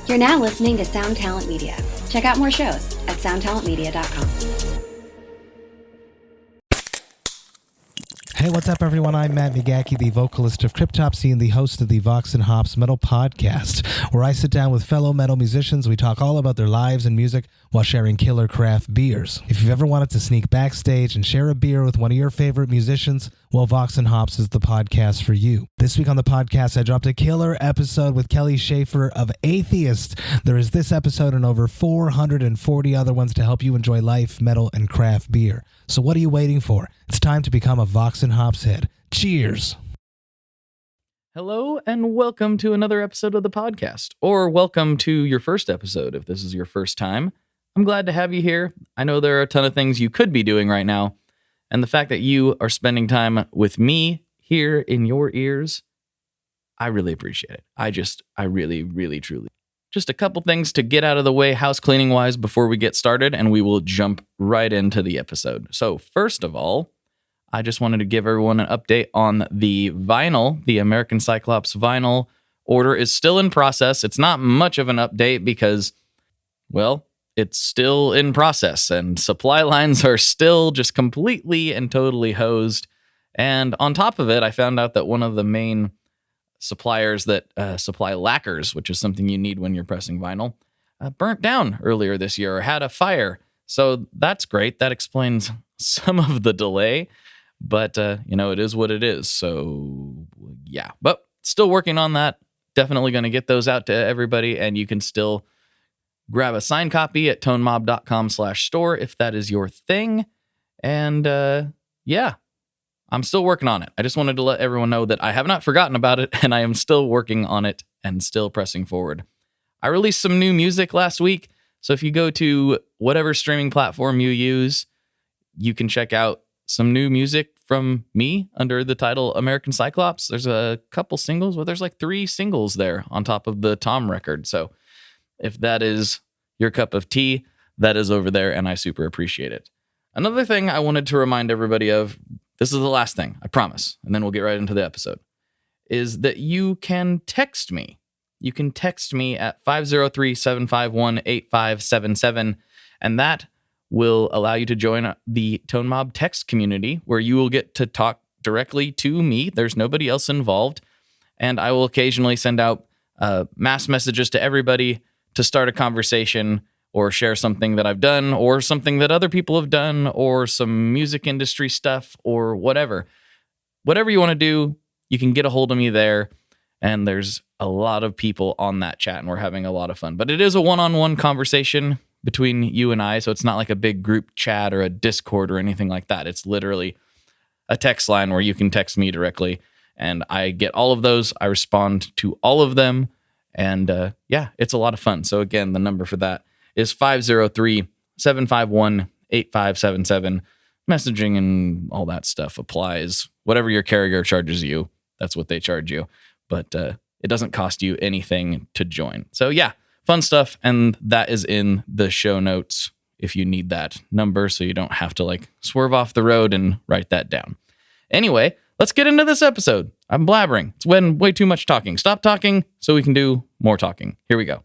You're now listening to Sound Talent Media. Check out more shows at soundtalentmedia.com. Hey, what's up, everyone? I'm Matt Migaki, the vocalist of Cryptopsy and the host of the Vox and Hops Metal Podcast, where I sit down with fellow metal musicians. We talk all about their lives and music while sharing killer craft beers. If you've ever wanted to sneak backstage and share a beer with one of your favorite musicians, well, Vox and Hops is the podcast for you. This week on the podcast, I dropped a killer episode with Kelly Schaefer of Atheist. There is this episode and over 440 other ones to help you enjoy life, metal, and craft beer. So what are you waiting for? It's time to become a Vox and Hops head. Cheers! Hello, and welcome to another episode of the podcast, or welcome to your first episode if this is your first time. I'm glad to have you here. I know there are a ton of things you could be doing right now, and the fact that you are spending time with me here in your ears, I really appreciate it. I really, really, truly. Just a couple things to get out of the way house cleaning wise before we get started, and we will jump right into the episode. So first of all, I just wanted to give everyone an update on the vinyl. The American Cyclops vinyl order is still in process. It's not much of an update because, well, it's still in process and supply lines are still just completely and totally hosed. And on top of it, I found out that one of the main suppliers that supply lacquers, which is something you need when you're pressing vinyl, burnt down earlier this year or had a fire. So that's great. That explains some of the delay, but it is what it is. So yeah, but still working on that. Definitely going to get those out to everybody, and you can still grab a signed copy at tonemob.com/store if that is your thing. And yeah, I'm still working on it. I just wanted to let everyone know that I have not forgotten about it, and I am still working on it and still pressing forward. I released some new music last week, so if you go to whatever streaming platform you use, you can check out some new music from me under the title American Cyclops. There's a couple singles, well, there's like 3 singles there on top of the Tom record. So if that is your cup of tea, that is over there, and I super appreciate it. Another thing I wanted to remind everybody of, this is the last thing, I promise, and then we'll get right into the episode, is that you can text me. You can text me at 503-751-8577, and that will allow you to join the Tone Mob text community, where you will get to talk directly to me. There's nobody else involved, and I will occasionally send out mass messages to everybody to start a conversation or share something that I've done or something that other people have done or some music industry stuff or whatever. Whatever you want to do, you can get a hold of me there. And there's a lot of people on that chat, and we're having a lot of fun. But it is a one-on-one conversation between you and I, so it's not like a big group chat or a Discord or anything like that. It's literally a text line where you can text me directly, and I get all of those. I respond to all of them, and yeah, it's a lot of fun. So again, the number for that is 503-751-8577. Messaging and all that stuff applies. Whatever your carrier charges you, that's what they charge you. But it doesn't cost you anything to join. So yeah, fun stuff. And that is in the show notes if you need that number, so you don't have to like swerve off the road and write that down. Anyway, let's get into this episode. I'm blabbering. It's been way too much talking. Stop talking so we can do more talking. Here we go.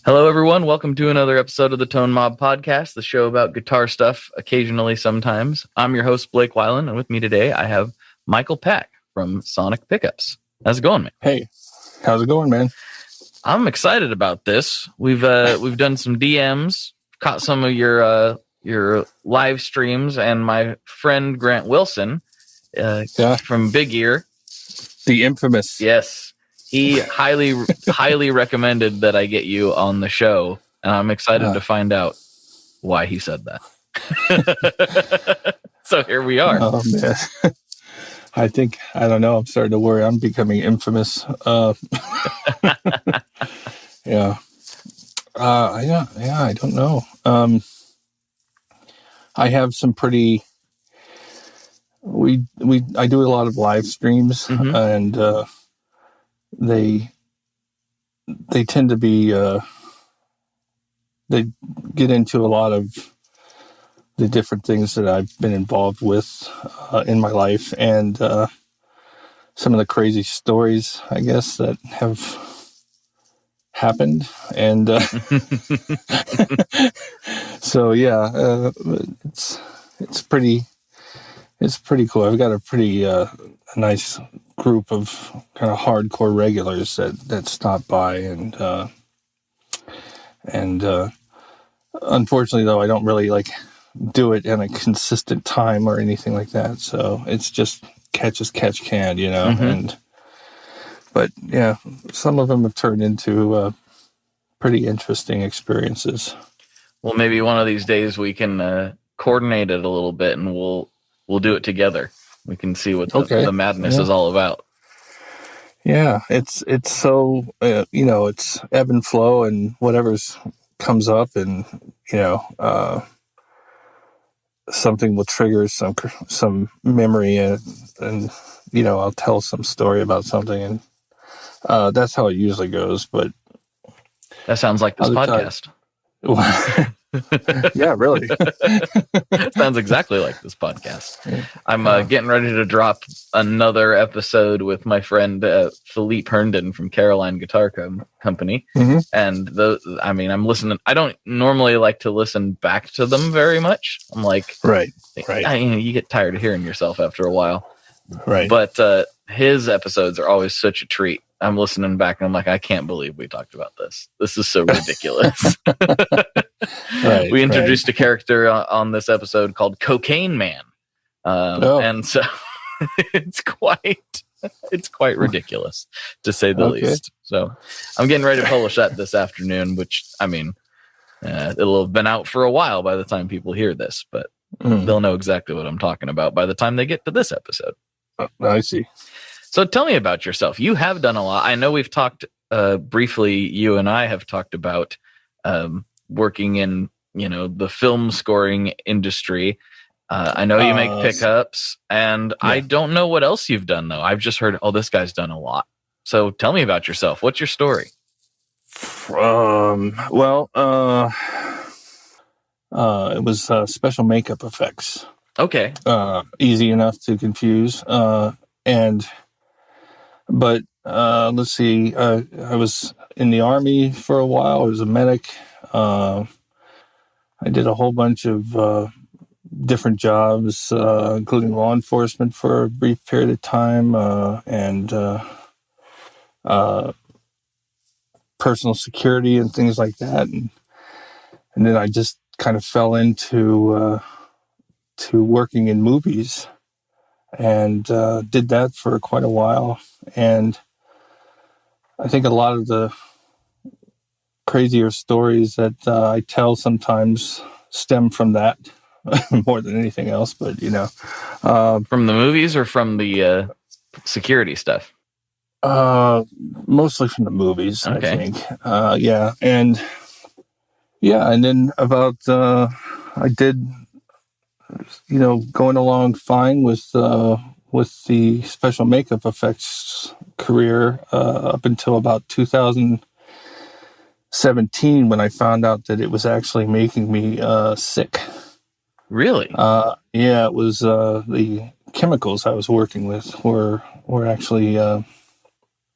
Hello, everyone. Welcome to another episode of the Tone Mob Podcast, the show about guitar stuff, occasionally, sometimes. I'm your host, Blake Weiland, and with me today, I have Michael Pack from Sonic Pickups. How's it going, man? Hey, how's it going, man? I'm excited about this. We've done some DMs, caught some of your live streams, and my friend Grant Wilson from Big Ear, the infamous, yes. He highly recommended that I get you on the show, and I'm excited to find out why he said that. So here we are. Oh, man. I don't know. I'm starting to worry I'm becoming infamous. Yeah. I don't know. I have some pretty, I do a lot of live streams, and they tend to be they get into a lot of the different things that I've been involved with in my life, and some of the crazy stories, I guess, that have happened. And so, yeah, it's pretty cool. I've got a pretty a nice group of kind of hardcore regulars that stop by, and unfortunately, though, I don't really like do it in a consistent time or anything like that. So it's just catch as catch can, but yeah, some of them have turned into pretty interesting experiences. Well, maybe one of these days we can coordinate it a little bit, and we'll do it together. We can see what the madness is all about. Yeah, it's so it's ebb and flow, and whatever's comes up, and something will trigger some memory, and I'll tell some story about something, and that's how it usually goes. But that sounds like this podcast. Yeah, really. Sounds exactly like this podcast. I'm getting ready to drop another episode with my friend Philippe Herndon from Caroline Guitar Company. Mm-hmm. And I'm listening. I don't normally like to listen back to them very much. I'm like, right. You get tired of hearing yourself after a while. Right. But his episodes are always such a treat. I'm listening back and I'm like, I can't believe we talked about this. This is so ridiculous. Right, we introduced a character on this episode called Cocaine Man. And so it's quite ridiculous, to say the least. So I'm getting ready to publish that this afternoon, which, it'll have been out for a while by the time people hear this, but they'll know exactly what I'm talking about by the time they get to this episode. I see. So tell me about yourself. You have done a lot. I know we've talked briefly, you and I have talked about working in, the film scoring industry. I know you make pickups, and I don't know what else you've done, though. I've just heard, this guy's done a lot. So tell me about yourself. What's your story? It was special makeup effects. Okay. Easy enough to confuse. But let's see. I was in the Army for a while. I was a medic. I did a whole bunch of different jobs, including law enforcement for a brief period of time, and personal security and things like that. And then I just kind of fell into to working in movies, and did that for quite a while. And I think a lot of the crazier stories that I tell sometimes stem from that more than anything else. But, from the movies or from the security stuff? Mostly from the movies, okay. I think. Yeah. And then about, I did, going along fine with the special makeup effects career up until about 2017, when I found out that it was actually making me sick. Really? Yeah, it was the chemicals I was working with were actually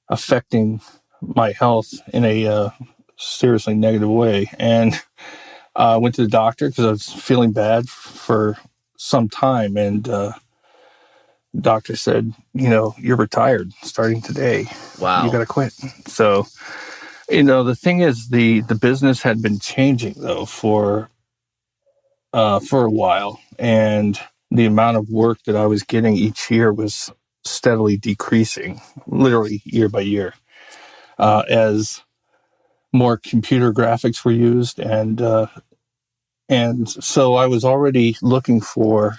affecting my health in a seriously negative way. And I went to the doctor because I was feeling bad for some time, and the doctor said, you're retired starting today. Wow. You got to quit. So, the thing is, the business had been changing, though, for a while, and the amount of work that I was getting each year was steadily decreasing, literally year by year, as more computer graphics were used, and so I was already looking for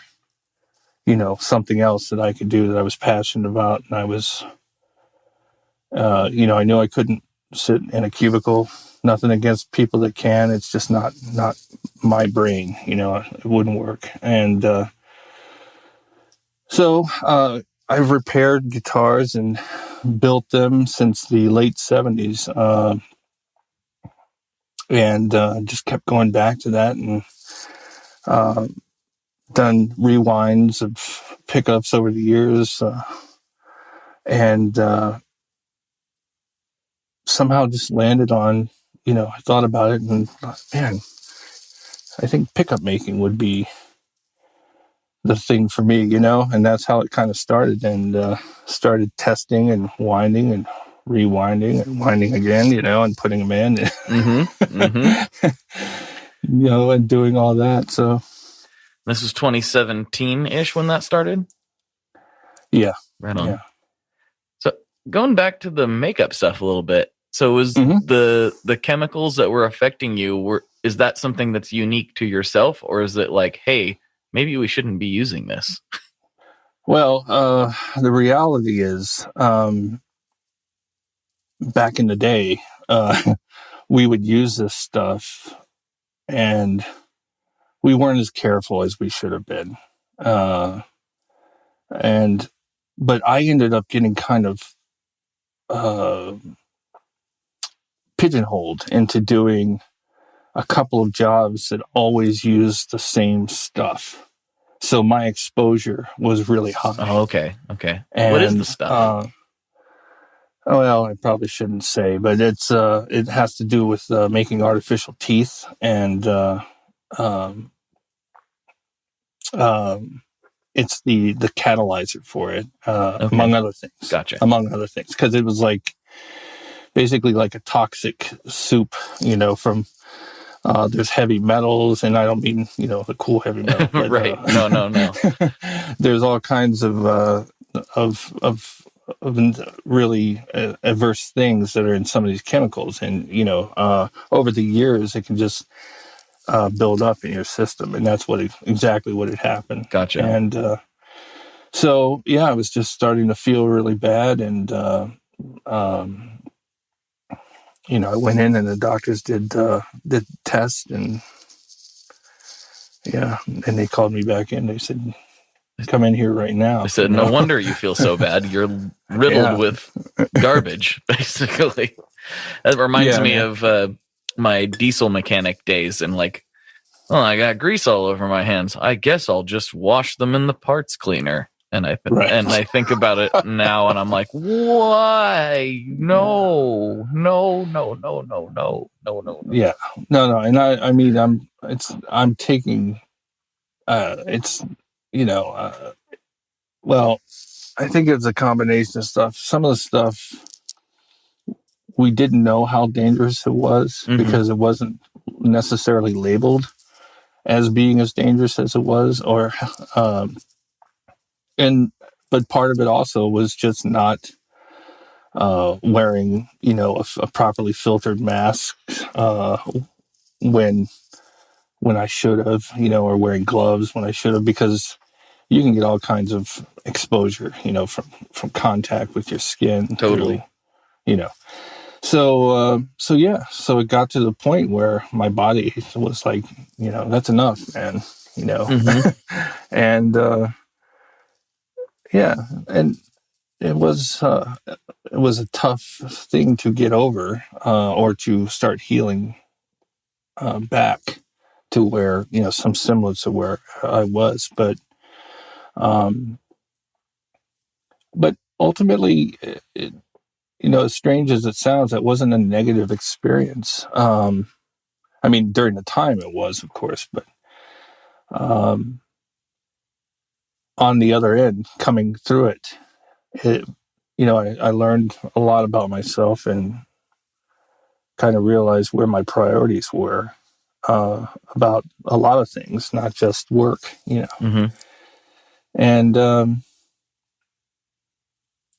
something else that I could do that I was passionate about. And I was, I knew I couldn't sit in a cubicle. Nothing against people that can. It's just not my brain, it wouldn't work. And so I've repaired guitars and built them since the late 70s. and just kept going back to that, and done rewinds of pickups over the years, and somehow just landed on, I thought about it and thought, man, I think pickup making would be the thing for me, and that's how it kind of started, and started testing and winding and rewinding and winding again, and putting them in, and doing all that. So This was 2017-ish when that started? yeah. Right on. Yeah. So going back to the makeup stuff a little bit. So was the chemicals that were affecting you, is that something that's unique to yourself, or is it like, hey, maybe we shouldn't be using this? Well, the reality is, back in the day, we would use this stuff and we weren't as careful as we should have been. But I ended up getting kind of pigeonholed into doing a couple of jobs that always used the same stuff. So my exposure was really high. Oh, okay. And, what is the stuff? Well, I probably shouldn't say, but it has to do with making artificial teeth, and it's the catalyzer for it, among other things. Gotcha. Among other things, because it was basically like a toxic soup, from there's heavy metals, and I don't mean the cool heavy metal, but, right? No. There's all kinds of really adverse things that are in some of these chemicals, and over the years it can just build up in your system, and that's exactly what had happened. Gotcha. And so yeah, I was just starting to feel really bad, and I went in, and the doctors did tests, and and they called me back in. They said, come in here right now. I said, no wonder you feel so bad. You're riddled with garbage, basically. That reminds me of my diesel mechanic days, and I got grease all over my hands. I guess I'll just wash them in the parts cleaner. And I think about it now, and I'm like, why? No. Yeah, no. And I mean, I'm taking, well, I think it's a combination of stuff. Some of the stuff we didn't know how dangerous it was because it wasn't necessarily labeled as being as dangerous as it was, but part of it also was just not wearing, a properly filtered mask when I should have, or wearing gloves when I should have, because you can get all kinds of exposure, from contact with your skin. Totally. So it got to the point where my body was like, that's enough, man, and and it was a tough thing to get over, or to start healing back to where, some semblance of where I was, but ultimately, as strange as it sounds, it wasn't a negative experience. I mean, during the time it was, of course, but on the other end, coming through it, I learned a lot about myself and kind of realized where my priorities were about a lot of things, not just work, and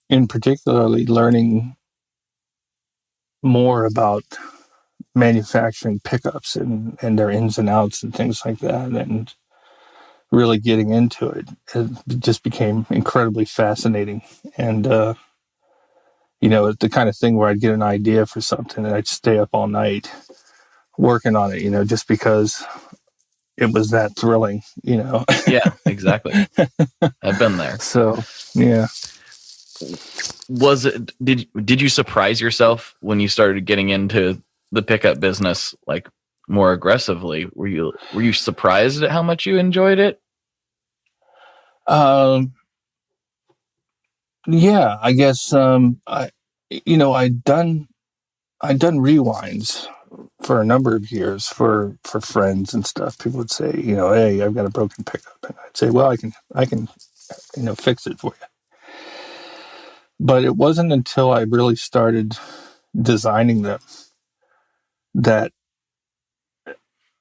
in particularly learning more about manufacturing pickups and their ins and outs and things like that, and really getting into it just became incredibly fascinating. And the kind of thing where I'd get an idea for something and I'd stay up all night working on it, just because it was that thrilling, Yeah, exactly. I've been there. So yeah. Was it, did you surprise yourself when you started getting into the pickup business like more aggressively, were you surprised at how much you enjoyed it? Yeah, I guess I'd done rewinds for a number of years for friends and stuff. People would say, hey, I've got a broken pickup, and I'd say, well, I can fix it for you. But it wasn't until I really started designing them that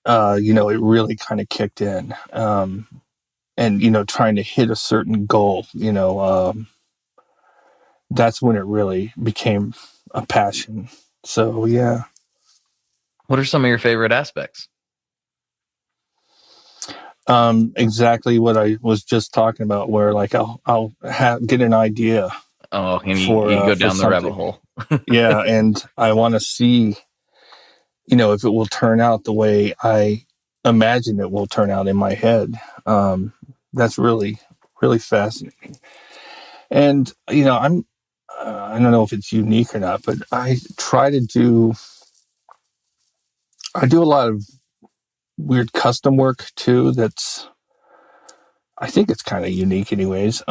it really kind of kicked in. And trying to hit a certain goal, that's when it really became a passion. So yeah. What are some of your favorite aspects? Exactly what I was just talking about, where like I'll get an idea. Oh, and you go down the rabbit hole. Yeah, and I want to see, if it will turn out the way I imagine it will turn out in my head. That's really, really fascinating. And I don't know if it's unique or not, but I do a lot of weird custom work too. I think it's kind of unique anyways.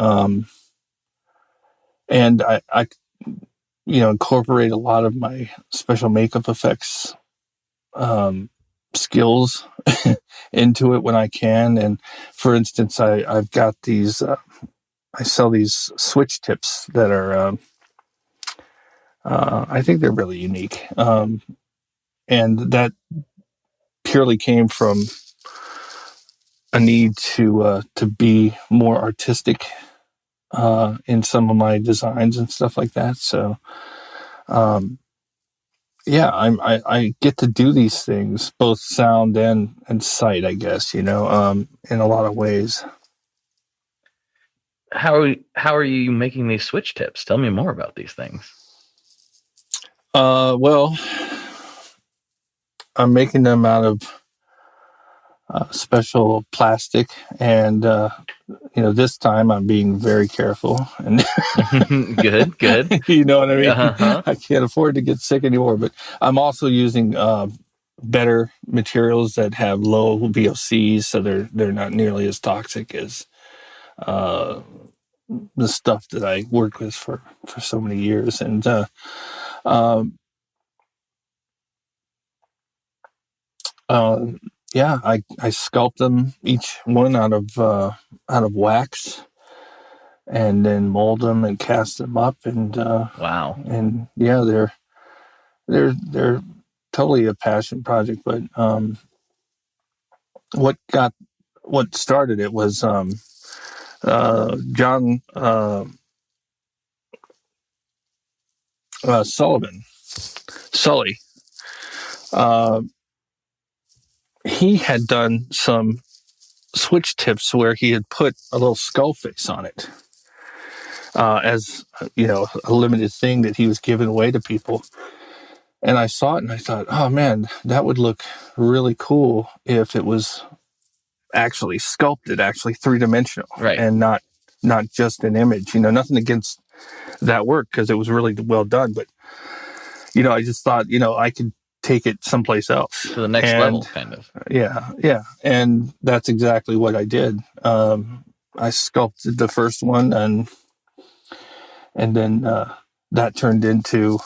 And I incorporate a lot of my special makeup effects skills into it when I can. And for instance, I've got these, I sell these switch tips that are, I think they're really unique. And that purely came from a need to be more artistic in some of my designs and stuff like that. So, yeah, I get to do these things, both sound and sight, I guess, in a lot of ways. How are you making these switch tips? Tell me more about these things. Well, I'm making them out of special plastic, and this time I'm being very careful. And good. You know what I mean? Uh-huh. I can't afford to get sick anymore, but I'm also using better materials that have low VOCs, so they're not nearly as toxic as the stuff that I worked with for so many years. And yeah, I sculpt them, each one out of wax, and then mold them and cast them up. And wow. And yeah, they're totally a passion project. But what started it was John Sully. He had done some switch tips where he had put a little skull face on it as a limited thing that he was giving away to people. And I saw it and I thought, oh man, that would look really cool if it was actually sculpted, actually three-dimensional, right? And not just an image. Nothing against that work, because it was really well done. But I just thought, I could take it someplace else to the next level, kind of. Yeah, and that's exactly what I did. I sculpted the first one, and then that turned into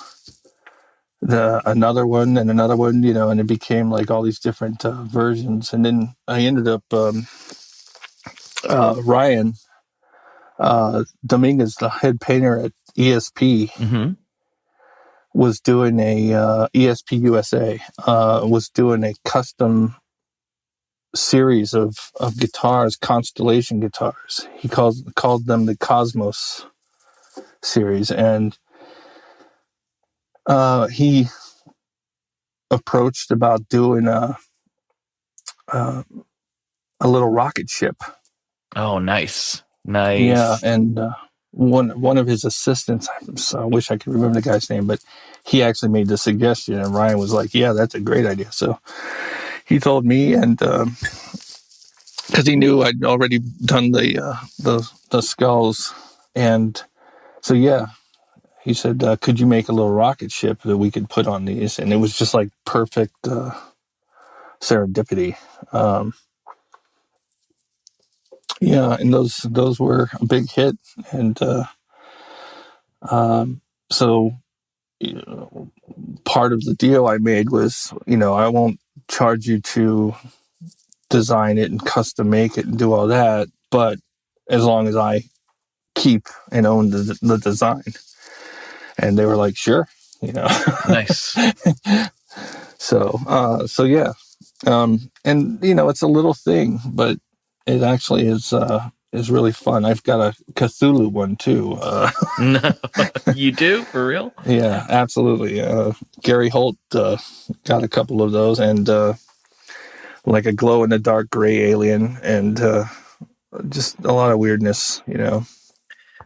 another one, and and it became like all these different versions. And then I ended up Ryan Dominguez, the head painter at ESP, mm-hmm. was doing a ESP USA was doing a custom series of guitars, Constellation guitars. He called them the Cosmos series, and he approached about doing a little rocket ship. Oh, nice. Yeah, and one of his assistants, I wish I could remember the guy's name, but he actually made the suggestion, and Ryan was like, yeah, that's a great idea. So he told me, and because he knew I'd already done the skulls, and so yeah, he said, could you make a little rocket ship that we could put on these? And it was just like perfect serendipity. Yeah, and those were a big hit. And so part of the deal I made was, I won't charge you to design it and custom make it and do all that, but as long as I keep and own the design. And they were like, sure, Nice. So yeah. And it's a little thing, but it actually is really fun. I've got a Cthulhu one too. No, you do? For real? Yeah, absolutely. Gary Holt got a couple of those, and like a glow in the dark gray alien, and just a lot of weirdness,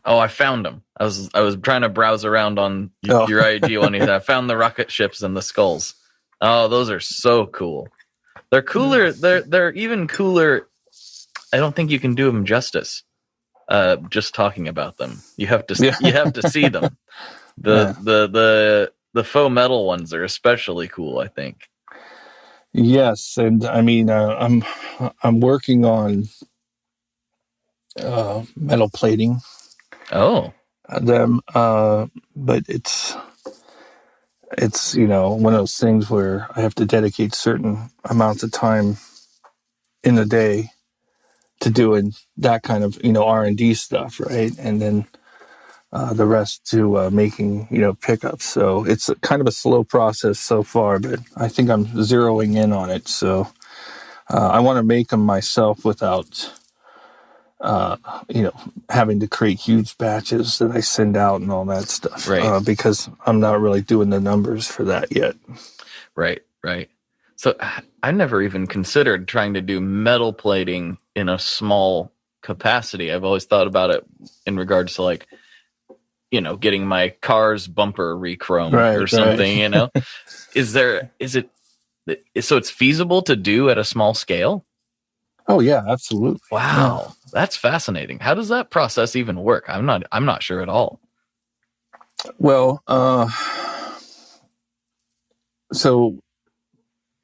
Oh, I found them. I was trying to browse around on your IG one. I found the rocket ships and the skulls. Oh, those are so cool. They're cooler. They're even cooler. I don't think you can do them justice. Just talking about them, you have to see them. The faux metal ones are especially cool, I think. Yes, and I mean, I'm working on metal plating. Oh, them, but it's one of those things where I have to dedicate certain amounts of time in the day to doing that kind of R&D stuff, right? And then the rest to making pickups. So it's kind of a slow process so far, but I think I'm zeroing in on it. So I want to make them myself without having to create huge batches that I send out and all that stuff, right? Because I'm not really doing the numbers for that yet. Right. So I never even considered trying to do metal plating in a small capacity. I've always thought about it in regards to getting my car's bumper re-chromed or something. Right. So it's feasible to do at a small scale? Oh yeah, absolutely. Wow, yeah. That's fascinating. How does that process even work? I'm not sure at all. Well, so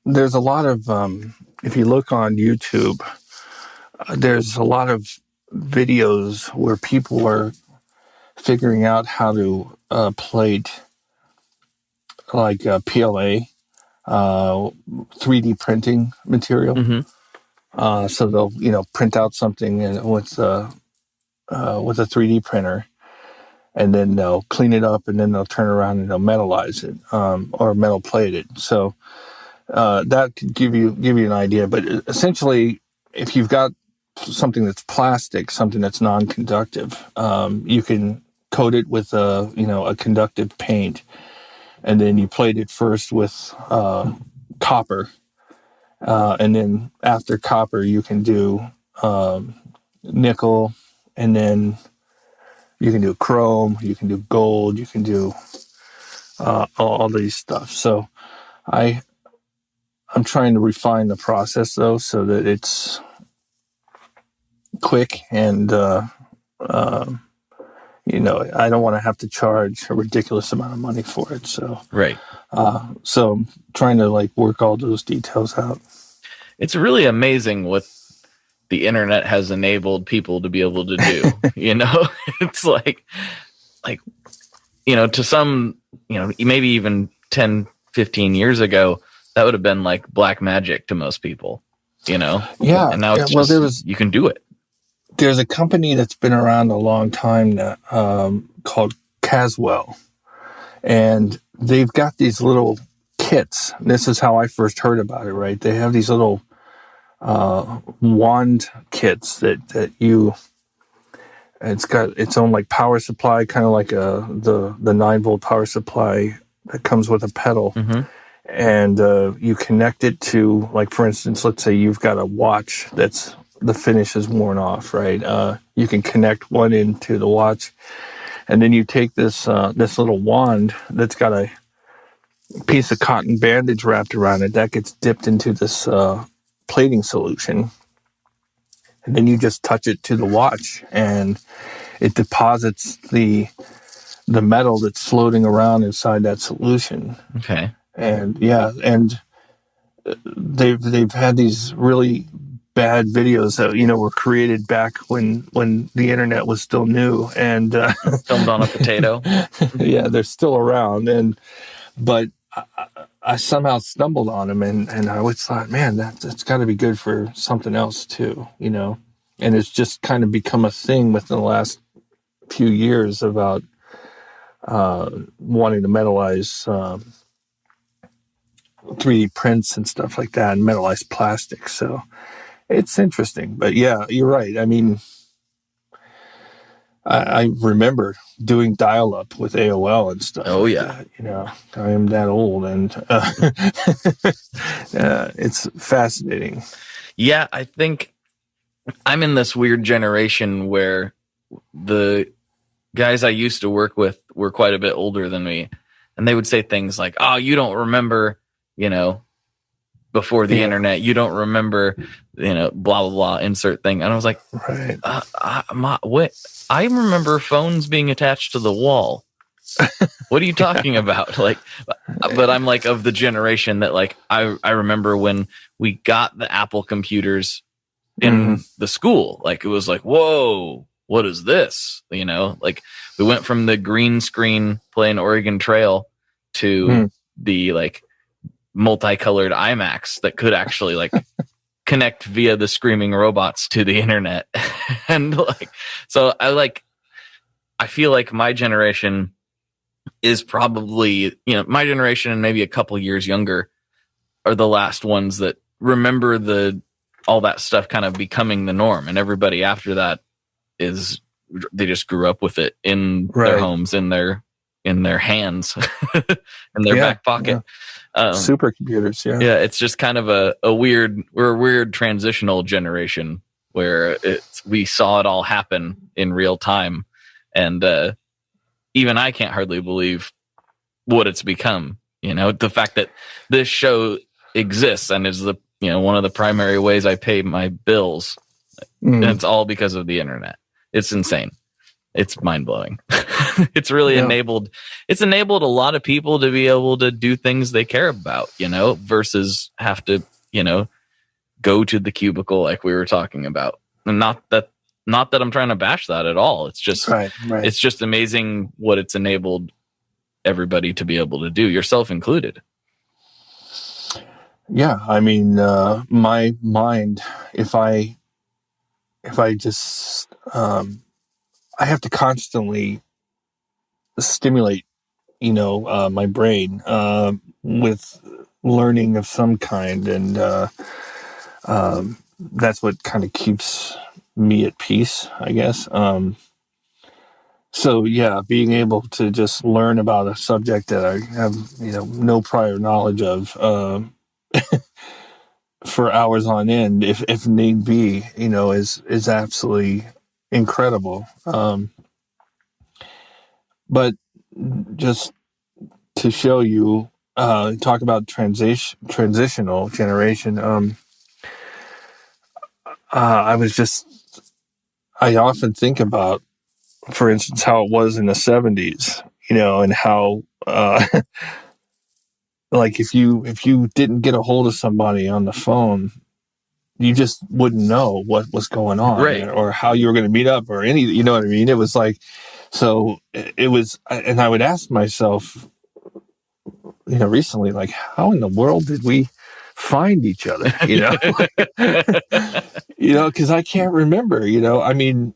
there's a lot of if you look on YouTube, there's a lot of videos where people are figuring out how to plate like PLA, 3D printing material. Mm-hmm. So they'll print out something with a 3D printer, and then they'll clean it up, and then they'll turn around and they'll metalize it or metal plate it. So that could give you an idea. But essentially, if you've got something that's plastic, something that's non-conductive, you can coat it with a conductive paint, and then you plate it first with copper. And then after copper, you can do nickel, and then you can do chrome, you can do gold, you can do all these stuff. So I'm trying to refine the process, though, so that it's quick and, I don't want to have to charge a ridiculous amount of money for it. So, right. So I'm trying to work all those details out. It's really amazing what the internet has enabled people to be able to do. It's like to some, maybe even 10, 15 years ago, that would have been like black magic to most people, Yeah. And now it's you can do it. There's a company that's been around a long time now, called Caswell, and they've got these little kits. This is how I first heard about it, right? They have these little wand kits that it's got its own power supply, kind of like the 9-volt power supply that comes with a pedal. Mm-hmm. And you connect it to, for instance, let's say you've got a watch that's the finish is worn off, right? You can connect one into the watch, and then you take this little wand that's got a piece of cotton bandage wrapped around it that gets dipped into this plating solution, and then you just touch it to the watch, and it deposits the the metal that's floating around inside that solution. Okay. And they've had these really bad videos that were created back when the internet was still new and Filmed on a potato. yeah, they're still around, but I somehow stumbled on them, and I always thought, man, that's got to be good for something else too, and it's just kind of become a thing within the last few years about wanting to metalize 3D prints and stuff like that, and metallized plastic. So it's interesting, but yeah, you're right. I mean, I remember doing dial-up with AOL and stuff. Oh, like yeah. that, I am that old, and it's fascinating. Yeah, I think I'm in this weird generation where the guys I used to work with were quite a bit older than me, and they would say things like, "Oh, you don't remember, before the internet, you don't remember, blah blah blah, insert thing." And I was like, right, what? I remember phones being attached to the wall. What are you talking about? Like, but I'm like of the generation that like I remember when we got the Apple computers in the school. Like it was like, whoa, what is this? Like we went from the green screen playing Oregon Trail to the like multicolored iMacs that could actually like connect via the screaming robots to the internet. And like, so I feel like my generation is probably, my generation and maybe a couple years younger are the last ones that remember all that stuff kind of becoming the norm. And everybody after that they just grew up with it in their homes, in their hands, in their back pocket. Yeah. Supercomputers. Yeah. Yeah. It's just kind of we're a weird transitional generation where we saw it all happen in real time. And, even I can't hardly believe what it's become, the fact that this show exists and is one of the primary ways I pay my bills. And it's all because of the internet. It's insane. It's mind blowing. It's really enabled a lot of people to be able to do things they care about, versus have to, go to the cubicle like we were talking about. And not that I'm trying to bash that at all. It's just, it's just amazing what it's enabled everybody to be able to do, yourself included. Yeah. I mean, my mind, if I just, I have to constantly stimulate, my brain, with learning of some kind. And, that's what kind of keeps me at peace, I guess. So yeah, being able to just learn about a subject that I have, no prior knowledge of, for hours on end, if need be, is absolutely incredible. But just to show you, talk about transitional generation. I often think about, for instance, how it was in the 70s, and how, like if you didn't get a hold of somebody on the phone, you just wouldn't know what was going on, or how you were going to meet up, or any, you know what I mean? It was like, so it was, and I would ask myself, recently, like, how in the world did we find each other? Because I can't remember. I mean,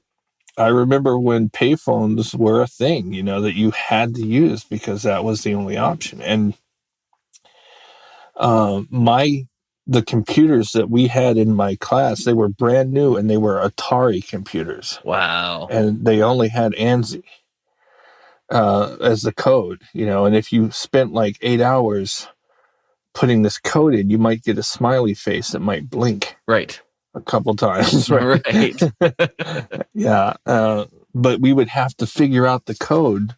I remember when payphones were a thing, that you had to use because that was the only option. And the computers that we had in my class, they were brand new, and they were Atari computers. Wow. And they only had ANSI as the code, and if you spent like 8 hours putting this code in, you might get a smiley face that might blink a couple times. Right. Yeah. But we would have to figure out the code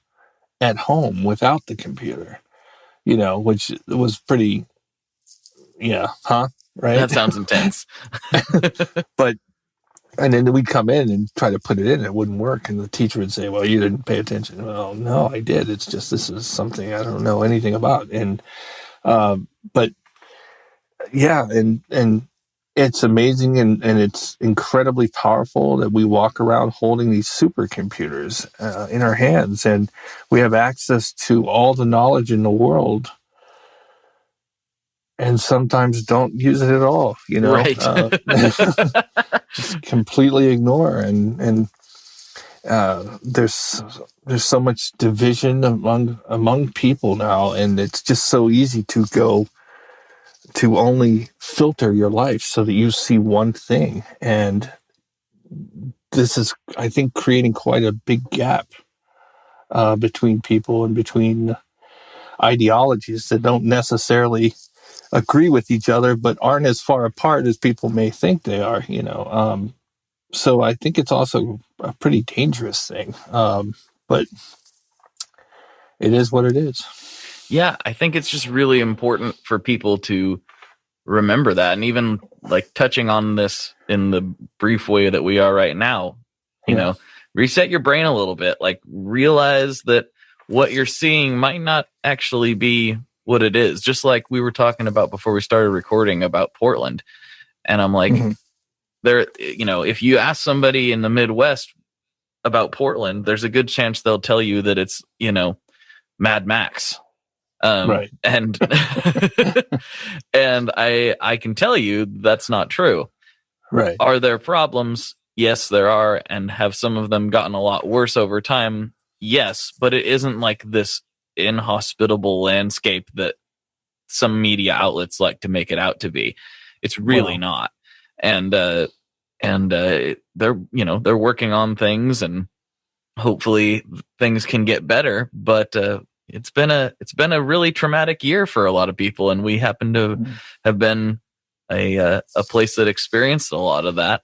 at home without the computer, which was pretty, right? That sounds intense. But And then we'd come in and try to put it in. It wouldn't work. And the teacher would say, well, you didn't pay attention. Well, no, I did. It's just, this is something I don't know anything about. And, but yeah, and it's amazing. And it's incredibly powerful that we walk around holding these supercomputers in our hands. And we have access to all the knowledge in the world, and sometimes don't use it at all, Right. Just completely ignore. And there's so much division among people now, and it's just so easy to go to only filter your life so that you see one thing. And this is, I think, creating quite a big gap between people and between ideologies that don't necessarily agree with each other, but aren't as far apart as people may think they are, So I think it's also a pretty dangerous thing. But it is what it is. Yeah, I think it's just really important for people to remember that. And even like touching on this in the brief way that we are right now, you know, reset your brain a little bit, like realize that what you're seeing might not actually be what it is. Just like we were talking about before we started recording about Portland. And I'm like, there, if you ask somebody in the Midwest about Portland, there's a good chance they'll tell you that it's, Mad Max. Right. And and I can tell you that's not true. Right. Are there problems? Yes, there are. And have some of them gotten a lot worse over time? Yes, but it isn't like this inhospitable landscape that some media outlets like to make it out to be. It's really not. And they're working on things, and hopefully things can get better. But it's been a really traumatic year for a lot of people, and we happen to have been a place that experienced a lot of that.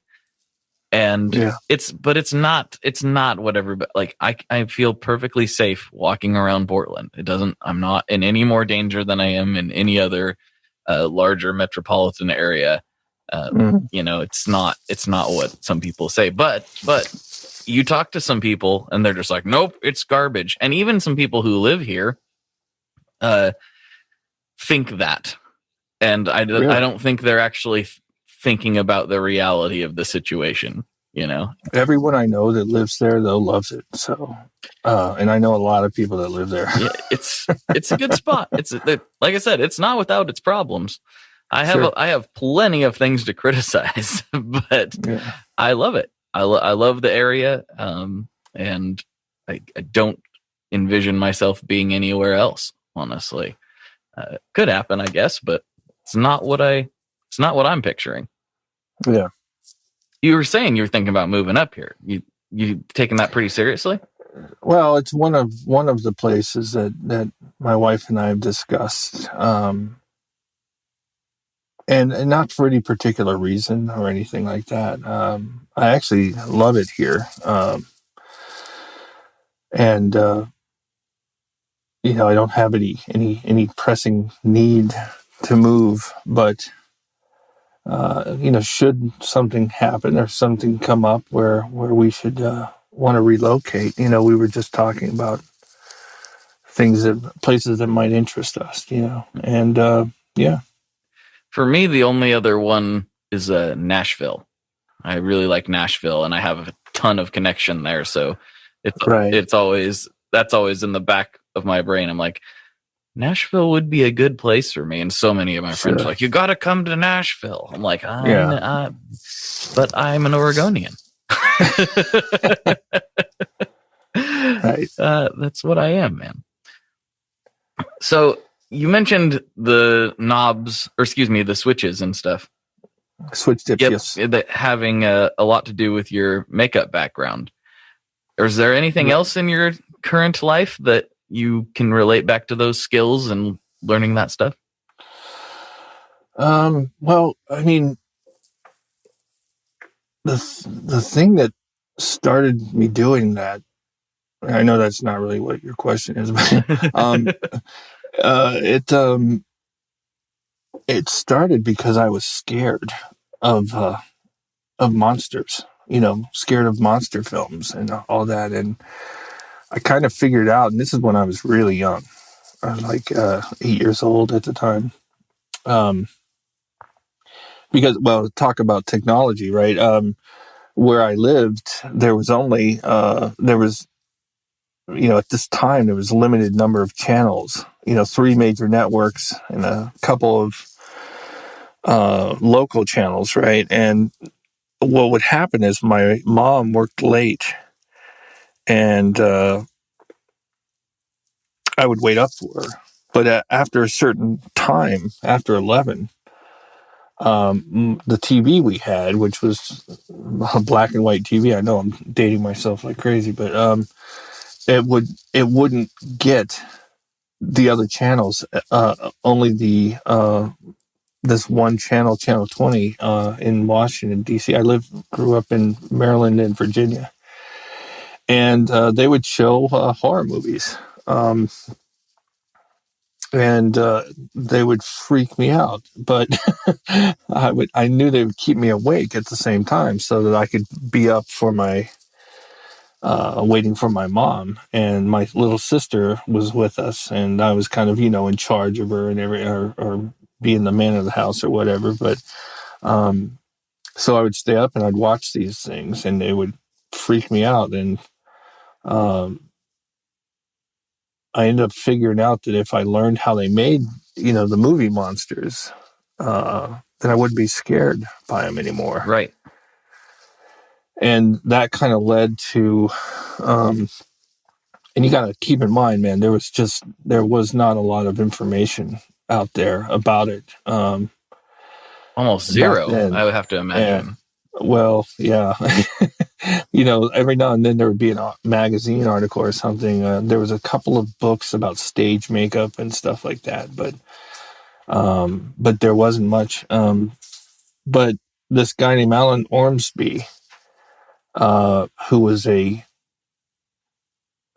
And it's not what everybody, like, I feel perfectly safe walking around Portland. I'm not in any more danger than I am in any other larger metropolitan area. It's not what some people say, but you talk to some people and they're just like, nope, it's garbage. And even some people who live here think that. And I don't think they're actually thinking about the reality of the situation. Everyone I know that lives there, though, loves it. So, and I know a lot of people that live there. Yeah, it's a good spot. Like I said, it's not without its problems. I have plenty of things to criticize, but I love it. I love the area, and I don't envision myself being anywhere else. Honestly, could happen, I guess, but it's not what I'm picturing. Yeah. You were saying you were thinking about moving up here. You taking that pretty seriously? Well, it's one of the places that my wife and I have discussed, and not for any particular reason or anything like that. I actually love it here, and I don't have any pressing need to move, but. Should something happen or something come up where we should want to relocate, we were just talking about places that might interest us, and yeah. For me, the only other one is Nashville. I really like Nashville, and I have a ton of connection there. So that's always in the back of my brain. I'm like, Nashville would be a good place for me. And so many of my friends are like, you got to come to Nashville. I'm like, but I'm an Oregonian. Right. That's what I am, man. So you mentioned the the switches and stuff. Switch tips, yes. That having a lot to do with your makeup background. Or is there anything else in your current life that you can relate back to those skills and learning that stuff? Well, I mean, the thing that started me doing that, I know that's not really what your question is, but it started because I was scared of monsters. scared of monster films and all that. And I kind of figured out, and this is when I was really young. I was like 8 years old at the time. Because, well, talk about technology, right? Where I lived, there was only, at this time, there was a limited number of channels, 3 major networks and a couple of local channels, right? And what would happen is my mom worked late, and I would wait up for her. But after a certain time, after 11, the TV we had, which was a black and white TV. I know I'm dating myself like crazy, but it wouldn't get the other channels. Only this one channel, Channel 20, in Washington D.C. Grew up in Maryland and Virginia, and they would show horror movies. And they would freak me out, but I knew they would keep me awake at the same time, so that I could be up for my waiting for my mom. And my little sister was with us, and I was kind of in charge of her and or being the man of the house or whatever. But so I would stay up and I'd watch these things, and they would freak me out. And I ended up figuring out that if I learned how they made, the movie monsters, then I wouldn't be scared by them anymore. Right. And that kind of led to, and you got to keep in mind, man, there was not a lot of information out there about it. Almost zero, I would have to imagine. Well, yeah. Every now and then there would be a magazine article or something. There was a couple of books about stage makeup and stuff like that, but there wasn't much. But this guy named Alan Ormsby, who was a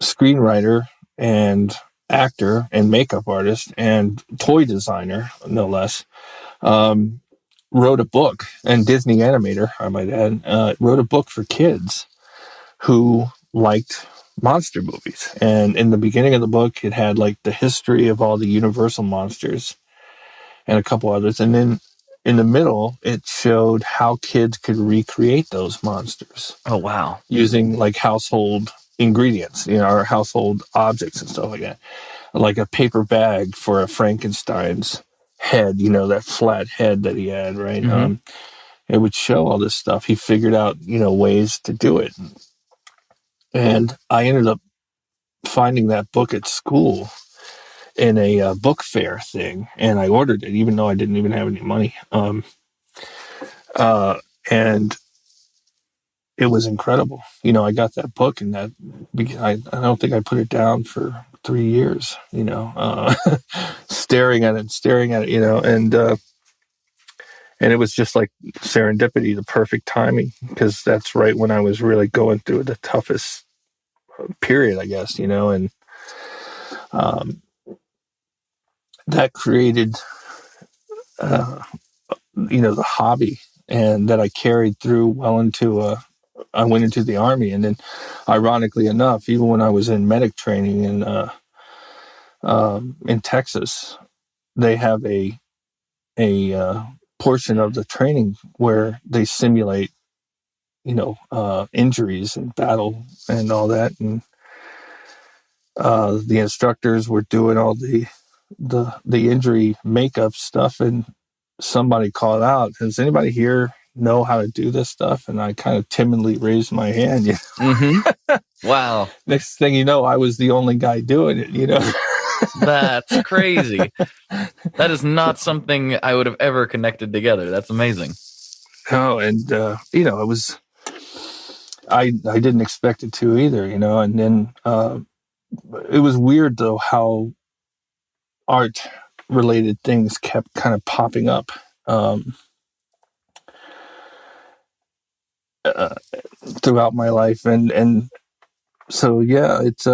screenwriter and actor and makeup artist and toy designer, no less, wrote a book, and Disney animator, I might add, wrote a book for kids who liked monster movies. And in the beginning of the book, it had like the history of all the Universal monsters and a couple others. And then in the middle, it showed how kids could recreate those monsters. Oh, wow. Using like household ingredients, or household objects and stuff like that. Like a paper bag for a Frankenstein's head, that flat head that he had, right? Mm-hmm. It would show all this stuff. He figured out, ways to do it. And I ended up finding that book at school in a book fair thing, and I ordered it, even though I didn't even have any money. And it was incredible. I got that book, and I don't think I put it down for 3 years, staring at it, and it was just like serendipity, the perfect timing, because that's right when I was really going through the toughest period, I guess, and that created, the hobby, and that I carried through well into I went into the Army. And then, ironically enough, even when I was in medic training in Texas, they have a portion of the training where they simulate, injuries and battle and all that. And the instructors were doing all the injury makeup stuff, and somebody called out, "Does anybody here know how to do this stuff?" And I kind of timidly raised my hand. Mm-hmm. Wow. Next thing you know, I was the only guy doing it. That's crazy. That is not something I would have ever connected together. That's amazing. Oh, and it was, I didn't expect it to either, and then it was weird though how art related things kept kind of popping up throughout my life. And so, yeah, it's,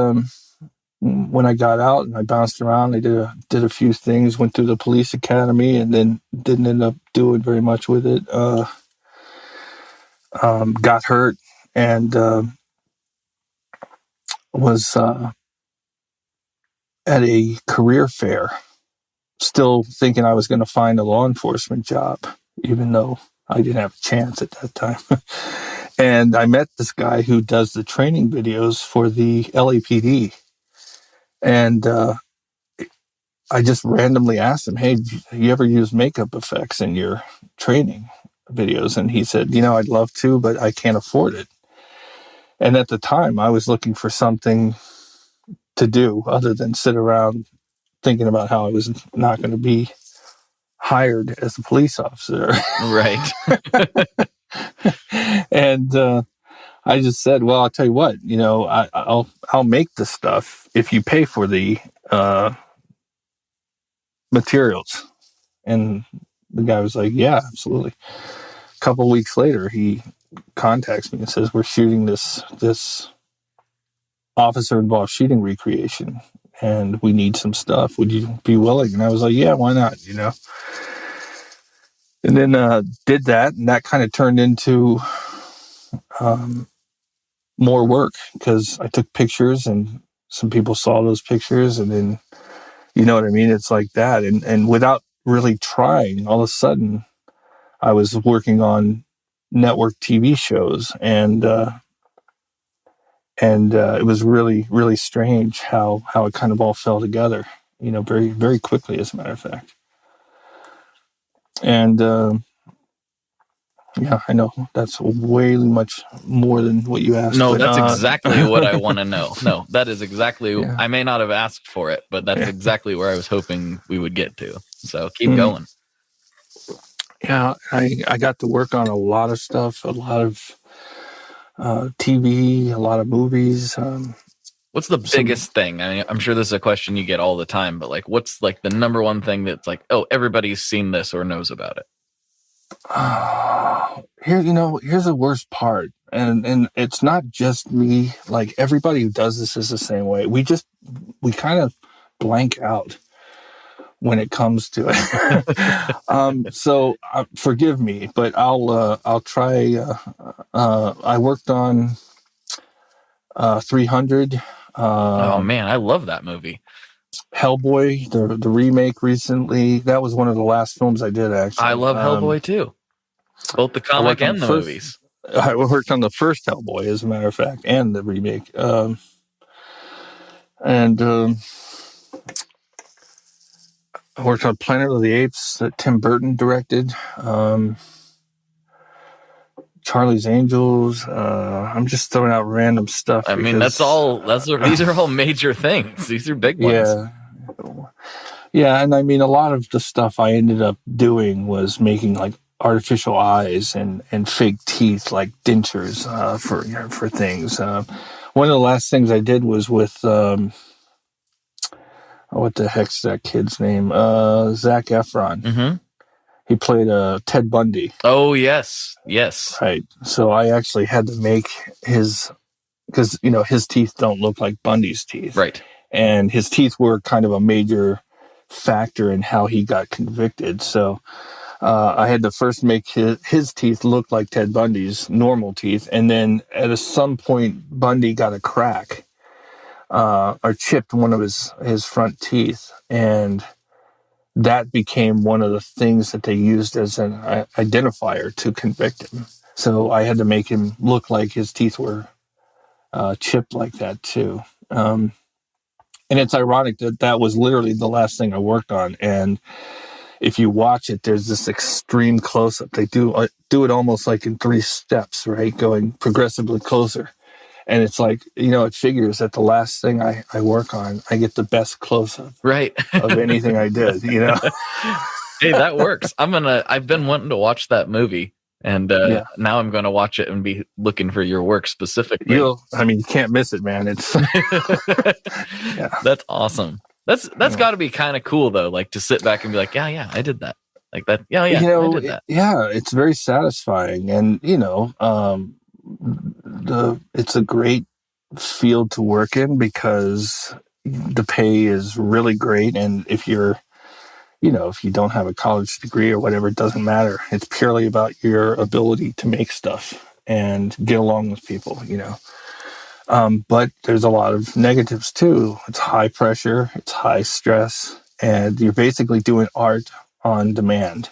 when I got out and I bounced around, I did a few things, went through the police academy, and then didn't end up doing very much with it. got hurt and was at a career fair, still thinking I was going to find a law enforcement job, even though I didn't have a chance at that time. And I met this guy who does the training videos for the LAPD. And I just randomly asked him, hey, do you ever use makeup effects in your training videos? And he said, I'd love to, but I can't afford it. And at the time, I was looking for something to do other than sit around thinking about how I was not going to be hired as a police officer. Right. And I just said, well, I'll tell you what, I'll make the stuff if you pay for the materials. And the guy was like, yeah, absolutely. A couple of weeks later, he contacts me and says, we're shooting this officer involved shooting recreation and we need some stuff. Would you be willing? And I was like, yeah, why not? And then did that, and that kind of turned into more work because I took pictures and some people saw those pictures, and then, you know what I mean? It's like that. And without really trying, all of a sudden I was working on network TV shows, and it was really, really strange how it kind of all fell together, very, very quickly, as a matter of fact. And yeah, I know that's way much more than what you asked. No, but, that's exactly what I want to know. No, that is exactly, Yeah. I may not have asked for it, but that's exactly where I was hoping we would get to. So keep going. Yeah, I got to work on a lot of stuff, a lot of TV, a lot of movies. What's the biggest thing? I mean, I'm sure this is a question you get all the time, but like, what's like the number one thing that's like, oh, everybody's seen this or knows about it? Here's the worst part. And it's not just me. Like, everybody who does this is the same way. We kind of blank out when it comes to it. So forgive me, but I'll try. I worked on 300. Oh man, I love that movie. Hellboy, the remake recently. That was one of the last films I did, actually. I love Hellboy too. Both the comic and the movies. I worked on the first Hellboy, as a matter of fact, and the remake. I worked on Planet of the Apes that Tim Burton directed. Charlie's Angels. I'm just throwing out random stuff. I mean, these are all major things. These are big ones. Yeah. And I mean, a lot of the stuff I ended up doing was making like artificial eyes and fake teeth, like dentures for things. One of the last things I did was with what the heck's that kid's name? Zac Efron. Mm-hmm. He played Ted Bundy. Oh, yes. Right. So I actually had to make his, because, his teeth don't look like Bundy's teeth. Right. And his teeth were kind of a major factor in how he got convicted. So I had to first make his teeth look like Ted Bundy's normal teeth. And then at some point, Bundy got a crack or chipped one of his front teeth. And that became one of the things that they used as an identifier to convict him. So I had to make him look like his teeth were chipped like that too. And it's ironic that was literally the last thing I worked on. And if you watch it, there's this extreme close-up. They do it almost like in 3 steps, right? Going progressively closer. And it's like, it figures that the last thing I work on, I get the best close-up right. of anything I did, Hey, that works. I've been wanting to watch that movie, and now I'm going to watch it and be looking for your work specifically. You can't miss it, man. It's That's awesome. That's got to be kind of cool though, like to sit back and be like, yeah, I did that. Like that. Yeah, I did that. Yeah, it's very satisfying, and it's a great field to work in because the pay is really great, and if you're if you don't have a college degree or whatever, it doesn't matter. It's purely about your ability to make stuff. and get along with people, but there's a lot of negatives too. It's high pressure, it's high stress, and you're basically doing art on demand.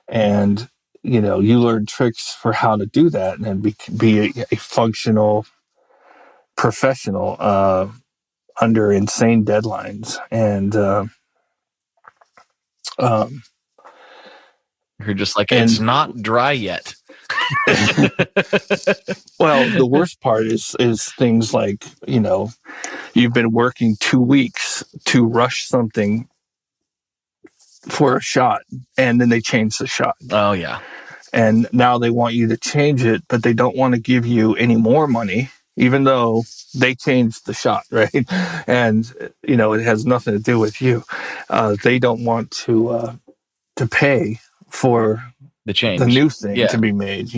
And you learn tricks for how to do that and be a functional professional under insane deadlines. And you're just like, it's not dry yet. Well, the worst part is things like, you've been working 2 weeks to rush something for a shot, and then they change the shot. Oh, yeah. And now they want you to change it, but they don't want to give you any more money, even though they changed the shot, right? And, it has nothing to do with you. They don't want to pay for the change, the new thing to be made,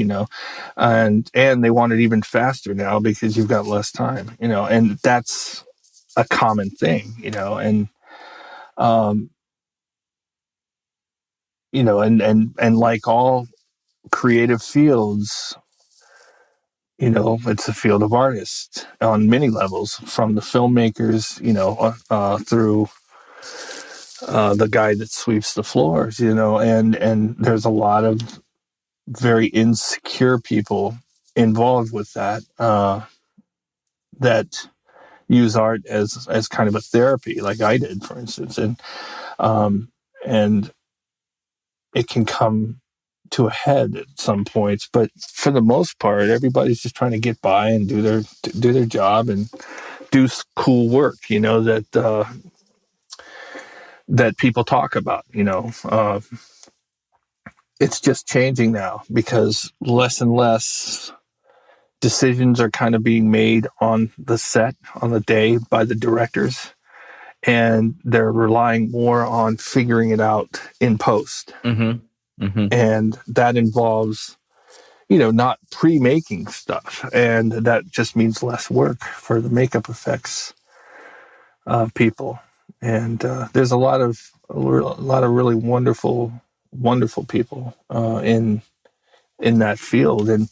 and they want it even faster now because you've got less time, and that's a common thing, and, and like all creative fields, it's a field of artists on many levels, from the filmmakers, through the guy that sweeps the floors, and there's a lot of very insecure people involved with that, that use art as kind of a therapy, like I did, for instance. And it can come to a head at some points, but for the most part, everybody's just trying to get by and do their job and do cool work, that people talk about, it's just changing now because less and less decisions are kind of being made on the set, on the day, by the directors, and they're relying more on figuring it out in post. And that involves, not pre-making stuff, and that just means less work for the makeup effects people. And there's a lot of really wonderful people in that field, and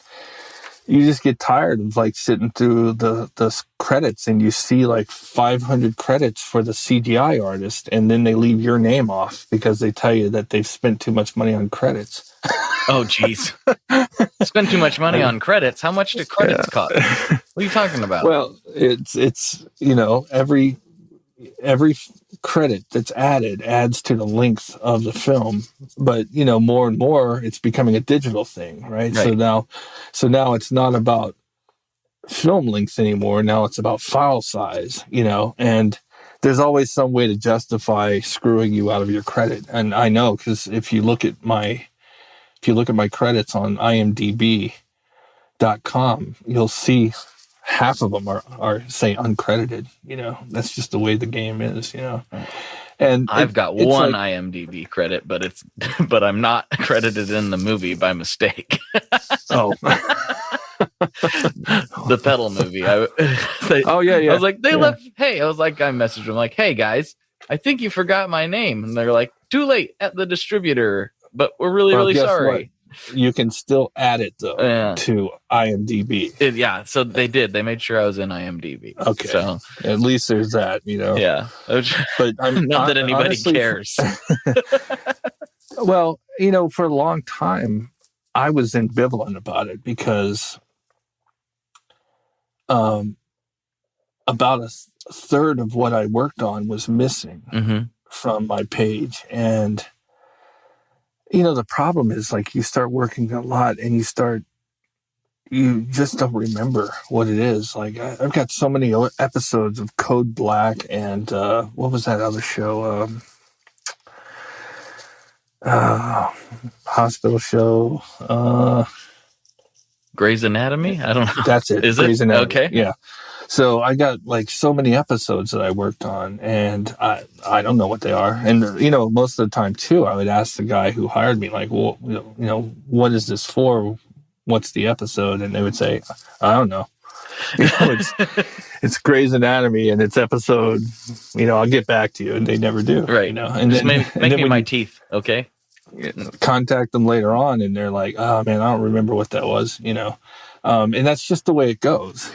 you just get tired of like sitting through the credits, and you see like 500 credits for the CGI artist, and then they leave your name off because they tell you that they've spent too much money on credits. Oh, geez. Spend too much money on credits. How much do credits cost? What are you talking about? Well, it's every credit that's added adds to the length of the film, but more and more it's becoming a digital thing, right? So now it's not about film length anymore. Now it's about file size, and there's always some way to justify screwing you out of your credit. And I know, because if you look at my credits on IMDb.com, you'll see half of them are say uncredited. That's just the way the game is. And I've got one IMDb credit, but I'm not credited in the movie by mistake. Oh. The pedal movie. Oh yeah. I was like, left. Hey, I messaged them like, hey guys, I think you forgot my name, and they're like, too late at the distributor, but we're really sorry. What? You can still add it though to IMDb. So they did. They made sure I was in IMDb. Okay, so at least there's that. Yeah, but not that anybody honestly cares. Well, for a long time, I was ambivalent about it because about a third of what I worked on was missing from my page. And, the problem is, like, you start working a lot and you just don't remember what it is. Like, I've got so many episodes of Code Black and what was that other show? Hospital show. Grey's Anatomy? I don't know. That's it. Is Grey's it? Anatomy. Okay. Yeah. So I got like so many episodes that I worked on, and I don't know what they are. And, most of the time too, I would ask the guy who hired me, like, well, what is this for? What's the episode? And they would say, I don't know. It's Grey's Anatomy and it's episode, I'll get back to you. And they never do. Right. And just then, make me my teeth. Okay. contact them later on, and they're like, "Oh man, I don't remember what that was," and that's just the way it goes,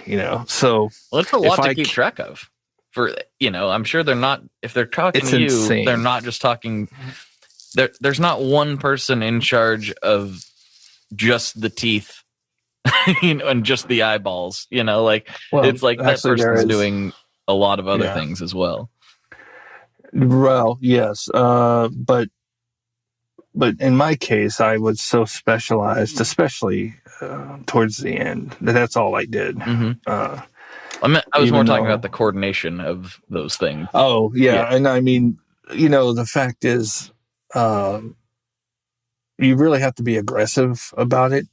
So well, it's a lot to keep track of. For I'm sure they're not. If they're talking to you, insane. They're not just talking. There's not one person in charge of just the teeth, and just the eyeballs. It's like that person's doing a lot of other things as well. Well, yes, but in my case, I was so specialized, especially towards the end, that's all I did. Mm-hmm. I was more talking about the coordination of those things. Oh, yeah. And I mean, the fact is, you really have to be aggressive about it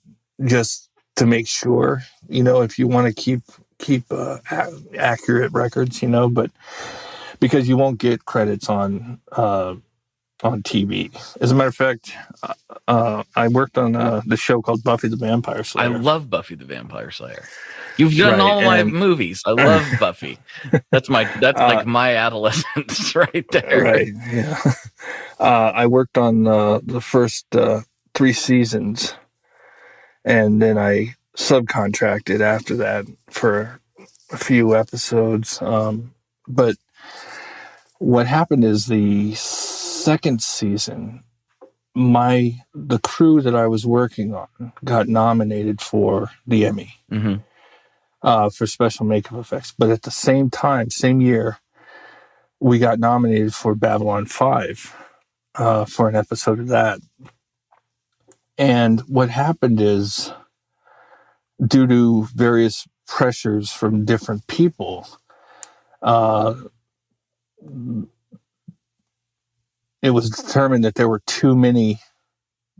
just to make sure, if you want to keep accurate records, but because you won't get credits on TV. As a matter of fact, I worked on the show called Buffy the Vampire Slayer. I love Buffy the Vampire Slayer. You've done all my movies. I love Buffy. That's like my adolescence right there. Right. Yeah. I worked on the first 3 seasons, and then I subcontracted after that for a few episodes. But what happened is the second season, the crew that I was working on got nominated for the Emmy. Mm-hmm. For special makeup effects. But at the same time, same year, we got nominated for Babylon 5 for an episode of that. And what happened is, due to various pressures from different people, it was determined that there were too many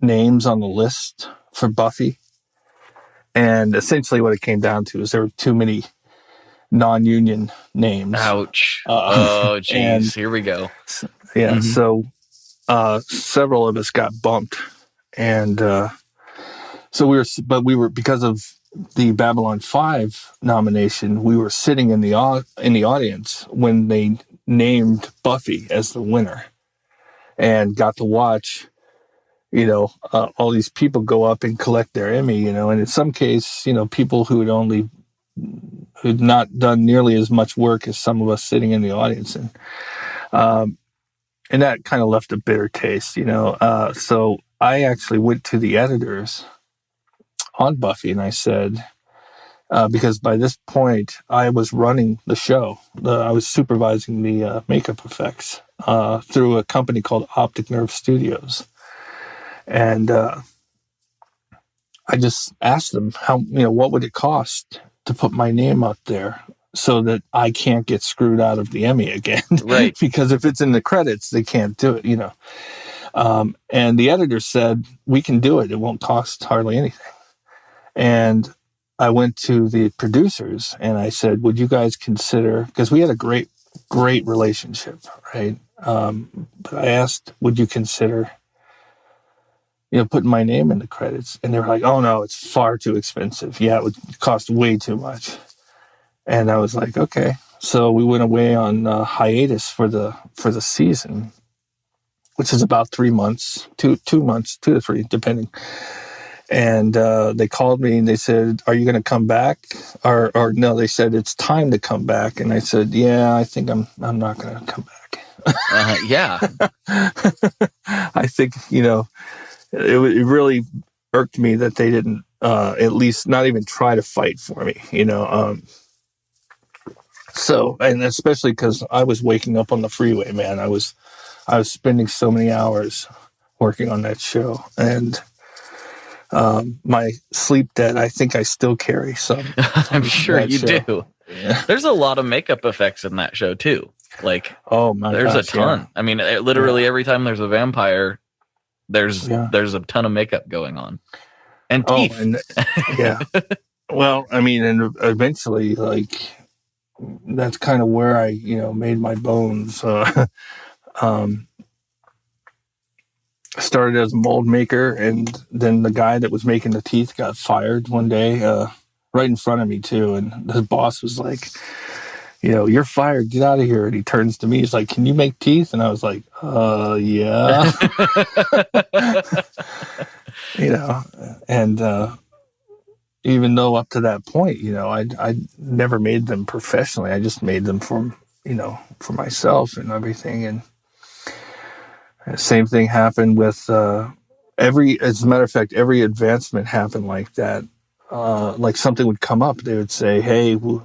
names on the list for Buffy. And essentially what it came down to is there were too many non-union names. Ouch. Oh, geez. Here we go. Yeah. Mm-hmm. So several of us got bumped. And so we were, because of the Babylon 5 nomination, we were sitting in the audience when they named Buffy as the winner, and got to watch all these people go up and collect their Emmy, and in some case, people who'd not done nearly as much work as some of us sitting in the audience. And that kind of left a bitter taste, so I actually went to the editors on Buffy and I said, because by this point I was running the show, I was supervising the makeup effects through a company called Optic Nerve Studios. And I just asked them what would it cost to put my name up there so that I can't get screwed out of the Emmy again. Right. Because if it's in the credits, they can't do it, And the editor said, we can do it. It won't cost hardly anything. And I went to the producers and I said, would you guys consider, because we had a great relationship, right? But I asked, would you consider putting my name in the credits? And they were like, oh no, it's far too expensive. Yeah, it would cost way too much. And I was like, okay. So we went away on hiatus for the season, which is about 3 months, 2 months, 2 to 3, depending. And they called me and they said, are you going to come back? Or no, they said, it's time to come back. And I said, yeah, I think I'm not going to come back. Yeah. I think, it really irked me that they didn't at least not even try to fight for me, So, and especially because I was waking up on the freeway, man. I was spending so many hours working on that show, and my sleep debt, I think I still carry some. I'm sure you do. Yeah. There's a lot of makeup effects in that show too. Like, oh my there's gosh, a ton. Yeah. I mean, literally every time there's a vampire, there's a ton of makeup going on, and teeth. Oh, and, yeah. Well, I mean, and eventually, like, that's kind of where I, made my bones. Started as a mold maker, and then the guy that was making the teeth got fired one day, right in front of me too. And the boss was like, you're fired, get out of here. And he turns to me, he's like, can you make teeth? And I was like, yeah. And even though up to that point, I never made them professionally. I just made them for myself and everything. And the same thing happened with as a matter of fact, every advancement happened like that. Like something would come up. They would say, hey, we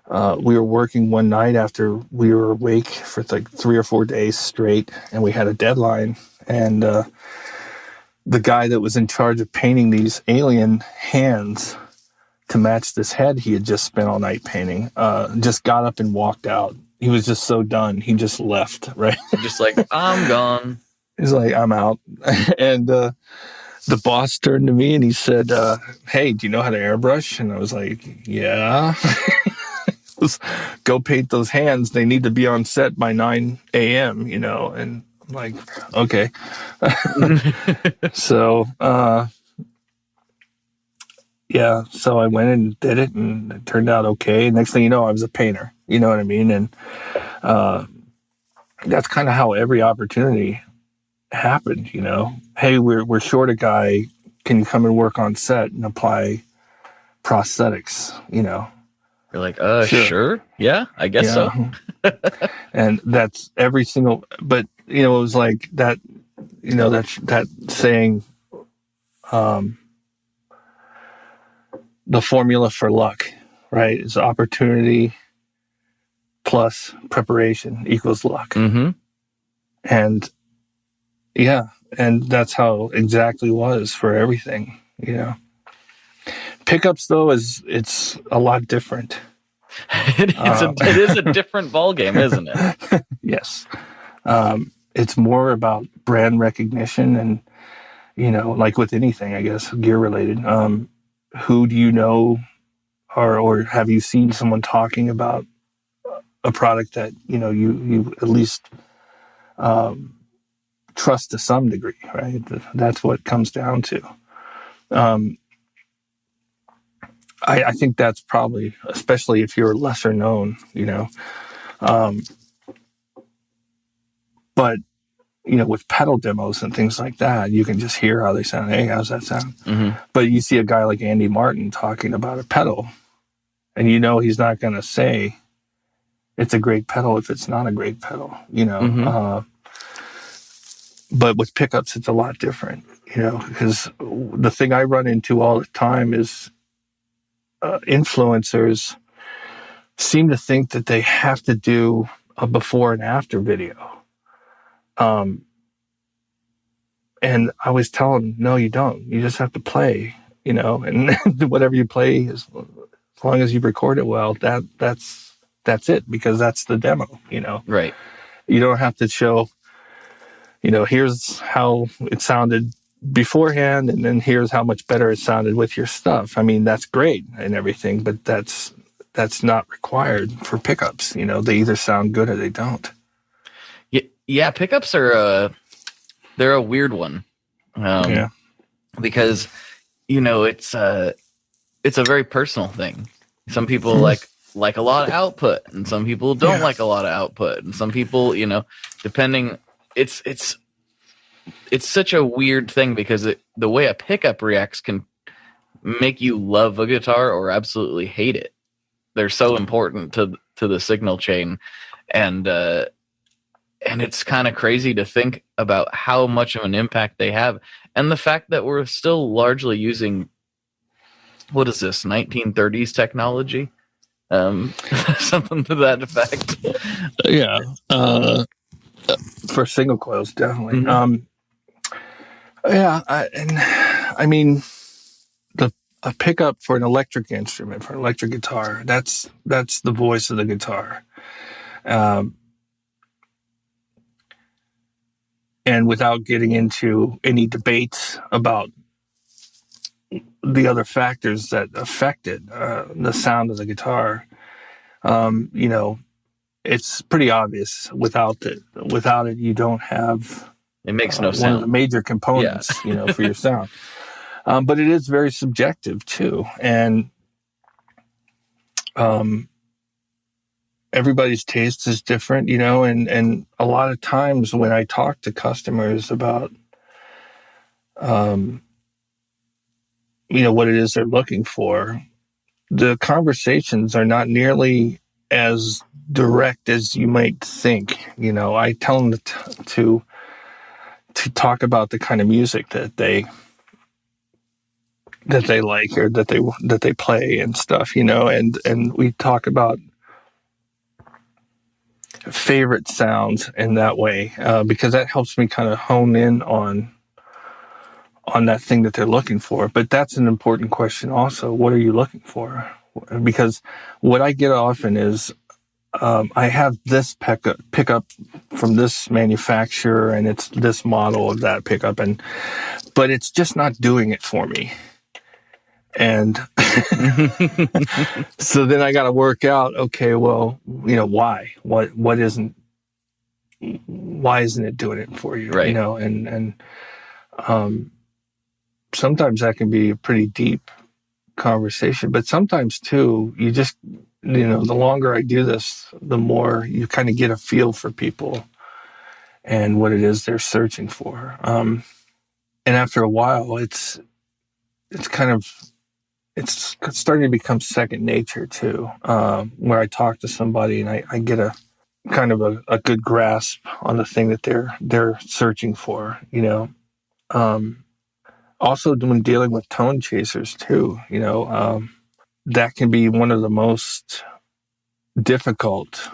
were working one night after we were awake for like 3 or 4 days straight, and we had a deadline. And the guy that was in charge of painting these alien hands to match this head he had just spent all night painting, just got up and walked out. He was just so done. He just left, right? Just like, I'm gone. He's like, I'm out. And the boss turned to me and he said, hey, do you know how to airbrush? And I was like, yeah. Go paint those hands. They need to be on set by 9 a.m., and I'm like, okay. So, yeah, so I went and did it, and it turned out okay. Next thing you know, I was a painter. You know what I mean? And that's kind of how every opportunity happened. Hey, we're short a guy. Can you come and work on set and apply prosthetics? You're like, sure. Yeah, I guess so. And that's every single. But it was like that. That saying. The formula for luck, right, is opportunity plus preparation equals luck. Mm-hmm. And yeah, and that's how exactly was for everything. Pickups though it's a lot different. It is a different ballgame, isn't it? Yes. It's more about brand recognition and like with anything, I guess, gear related. Who do you know, or have you seen someone talking about a product that you at least trust to some degree, right? That's what it comes down to. I think that's probably, especially if you're lesser known, but with pedal demos and things like that, you can just hear how they sound. Hey, how's that sound? Mm-hmm. But you see a guy like Andy Martin talking about a pedal, and he's not going to say it's a great pedal if it's not a great pedal, Mm-hmm. But with pickups, it's a lot different, because the thing I run into all the time is influencers seem to think that they have to do a before and after video. And I always tell them, no, you don't. You just have to play, and whatever you play, as long as you record it well, that's it, because that's the demo, Right. You don't have to show, here's how it sounded beforehand, and then here's how much better it sounded with your stuff. I mean, that's great and everything, but that's not required for pickups. They either sound good or they don't. Yeah, pickups are they're a weird one. Yeah. Because it's a very personal thing. Some people like a lot of output, and some people don't like a lot of output, and some people, depending, it's such a weird thing, because the way a pickup reacts can make you love a guitar or absolutely hate it. They're so important to the signal chain, and it's kind of crazy to think about how much of an impact they have, and the fact that we're still largely using, what is this, 1930s technology, something to that effect. Yeah, for single coils, definitely. Mm-hmm. I mean, a pickup for an electric instrument, for an electric guitar, that's the voice of the guitar. And without getting into any debates about the other factors that affected the sound of the guitar, it's pretty obvious. Without it, you don't have. It makes no one sound. of the major components, for your sound. But it is very subjective too, and everybody's taste is different, and a lot of times when I talk to customers about, what it is they're looking for, the conversations are not nearly as direct as you might think. I tell them to talk about the kind of music that they like, or that they play and stuff, and we talk about favorite sounds in that way, because that helps me kind of hone in on that thing that they're looking for. But that's an important question also. What are you looking for? Because what I get often is, I have this pickup from this manufacturer, and it's this model of that pickup, but it's just not doing it for me. And so then I got to work out, okay, well, why? Why isn't it doing it for you? Right. And sometimes that can be a pretty deep conversation, but sometimes too, you just, the longer I do this, the more you kind of get a feel for people and what it is they're searching for. And after a while, it's starting to become second nature too, where I talk to somebody and I get a kind of a good grasp on the thing that they're searching for, Also, when dealing with tone chasers too, that can be one of the most difficult.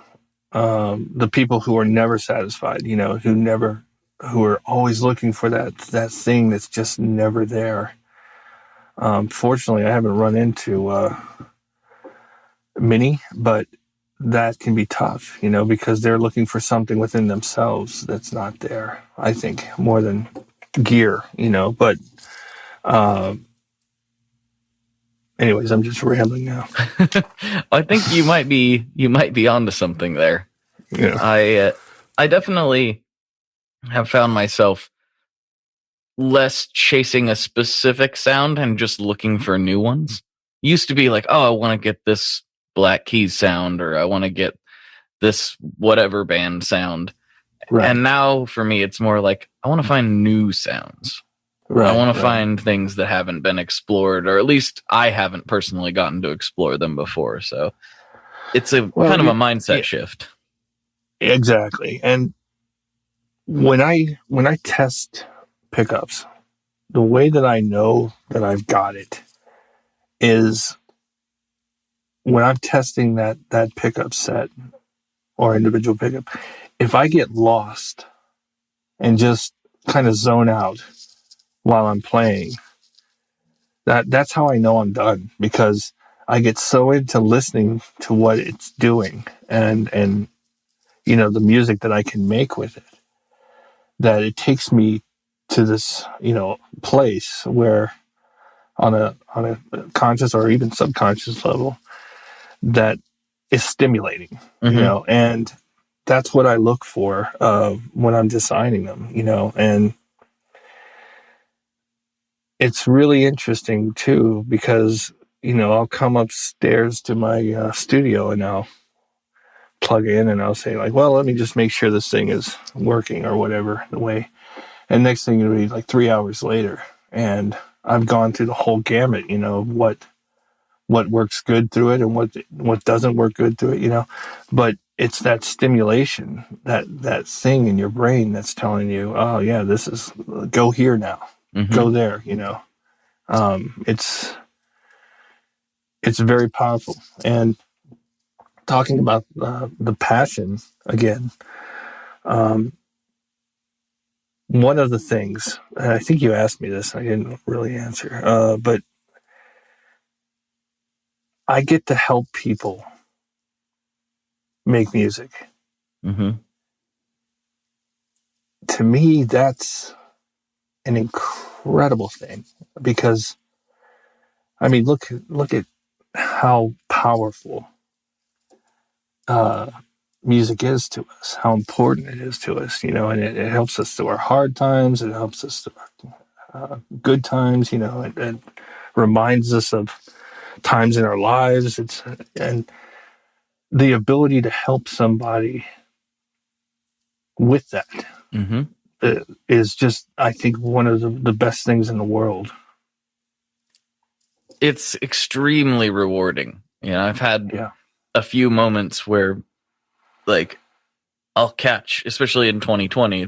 The people who are never satisfied, who are always looking for that thing that's just never there. Fortunately, I haven't run into many, but that can be tough, because they're looking for something within themselves that's not there, I think, more than gear, but anyways, I'm just rambling now. I think you might be onto something there. Yeah. I definitely have found myself less chasing a specific sound and just looking for new ones. Used to be like, oh, I want to get this Black Keys sound, or I want to get this whatever band sound. Right. And now for me, it's more like, I want to find new sounds. Right. I want to find things that haven't been explored, or at least I haven't personally gotten to explore them before. So it's kind of a mindset shift. Exactly. And when I test pickups, the way that I know that I've got it is when I'm testing that pickup set or individual pickup, if I get lost and just kind of zone out while I'm playing, that's how I know I'm done, because I get so into listening to what it's doing and the music that I can make with it, that it takes me to this, place where on a conscious or even subconscious level that is stimulating, and that's what I look for when I'm designing them, and it's really interesting too, because, I'll come upstairs to my studio and I'll plug in and I'll say like, well, let me just make sure this thing is working or whatever the way. And next thing it'll be like 3 hours later, and I've gone through the whole gamut, what works good through it and what doesn't work good through it, but it's that stimulation, that thing in your brain that's telling you, oh yeah, this is, go here now, go there, it's very powerful. And talking about the passion again, one of the things, I think you asked me this, I didn't really answer, but I get to help people make music. Mm-hmm. To me, that's an incredible thing, because, I mean, look at how powerful music is to us, how important it is to us, and it helps us through our hard times, it helps us through our good times, it reminds us of times in our lives. And the ability to help somebody with that Mm-hmm. is just, I think, one of the best things in the world. It's extremely rewarding. I've had Yeah. a few moments where, like, I'll catch, especially in 2020,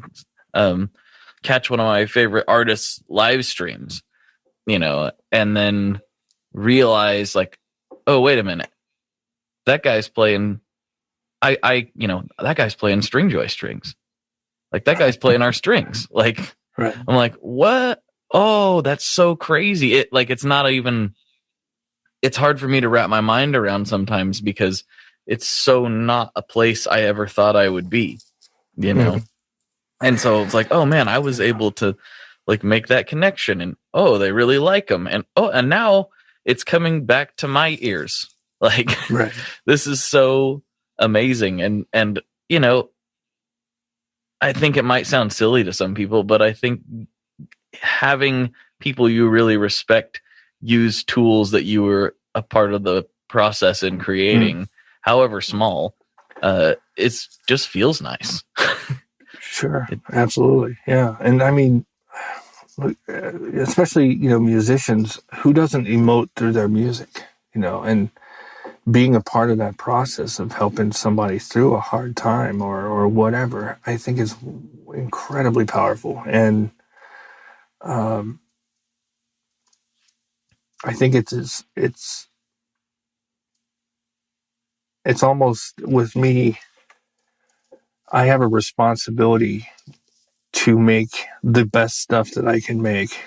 catch one of my favorite artists' live streams, and then realize, like, oh, wait a minute, that guy's playing. That guy's playing string joy strings. Like, that guy's playing our strings. Like, Right. I'm like, what? Oh, that's so crazy. It's not even. It's hard for me to wrap my mind around sometimes because it's so not a place I ever thought I would be, Mhm. And so it's like, oh man, I was able to like make that connection, and oh, they really like them, and now it's coming back to my ears. Like, Right. this is so amazing, and I think it might sound silly to some people, but I think having people you really respect use tools that you were a part of the process in creating, however small, it just feels nice. Sure. Absolutely. Yeah. And I mean, especially, musicians, who doesn't emote through their music, and being a part of that process of helping somebody through a hard time or whatever, I think is incredibly powerful. And I think it's almost, with me, I have a responsibility to make the best stuff that I can make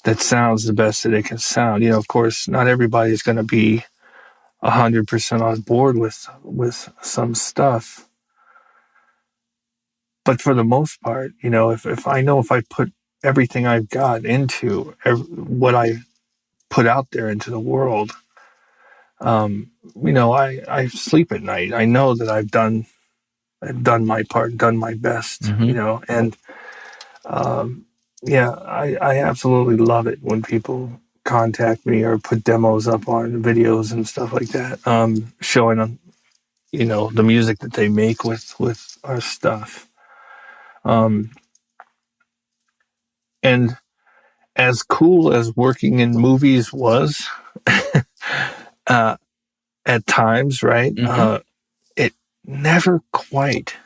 that sounds the best that it can sound. Of course, not everybody's going to be 100% on board with some stuff, but for the most part, if I know, if I put everything I've got into what I put out there into the world, I sleep at night. I know that I've done my part, done my best, and yeah, I absolutely love it when people contact me or put demos up on videos and stuff like that, showing them, the music that they make with our stuff. And as cool as working in movies was, uh, at times, right? It never quite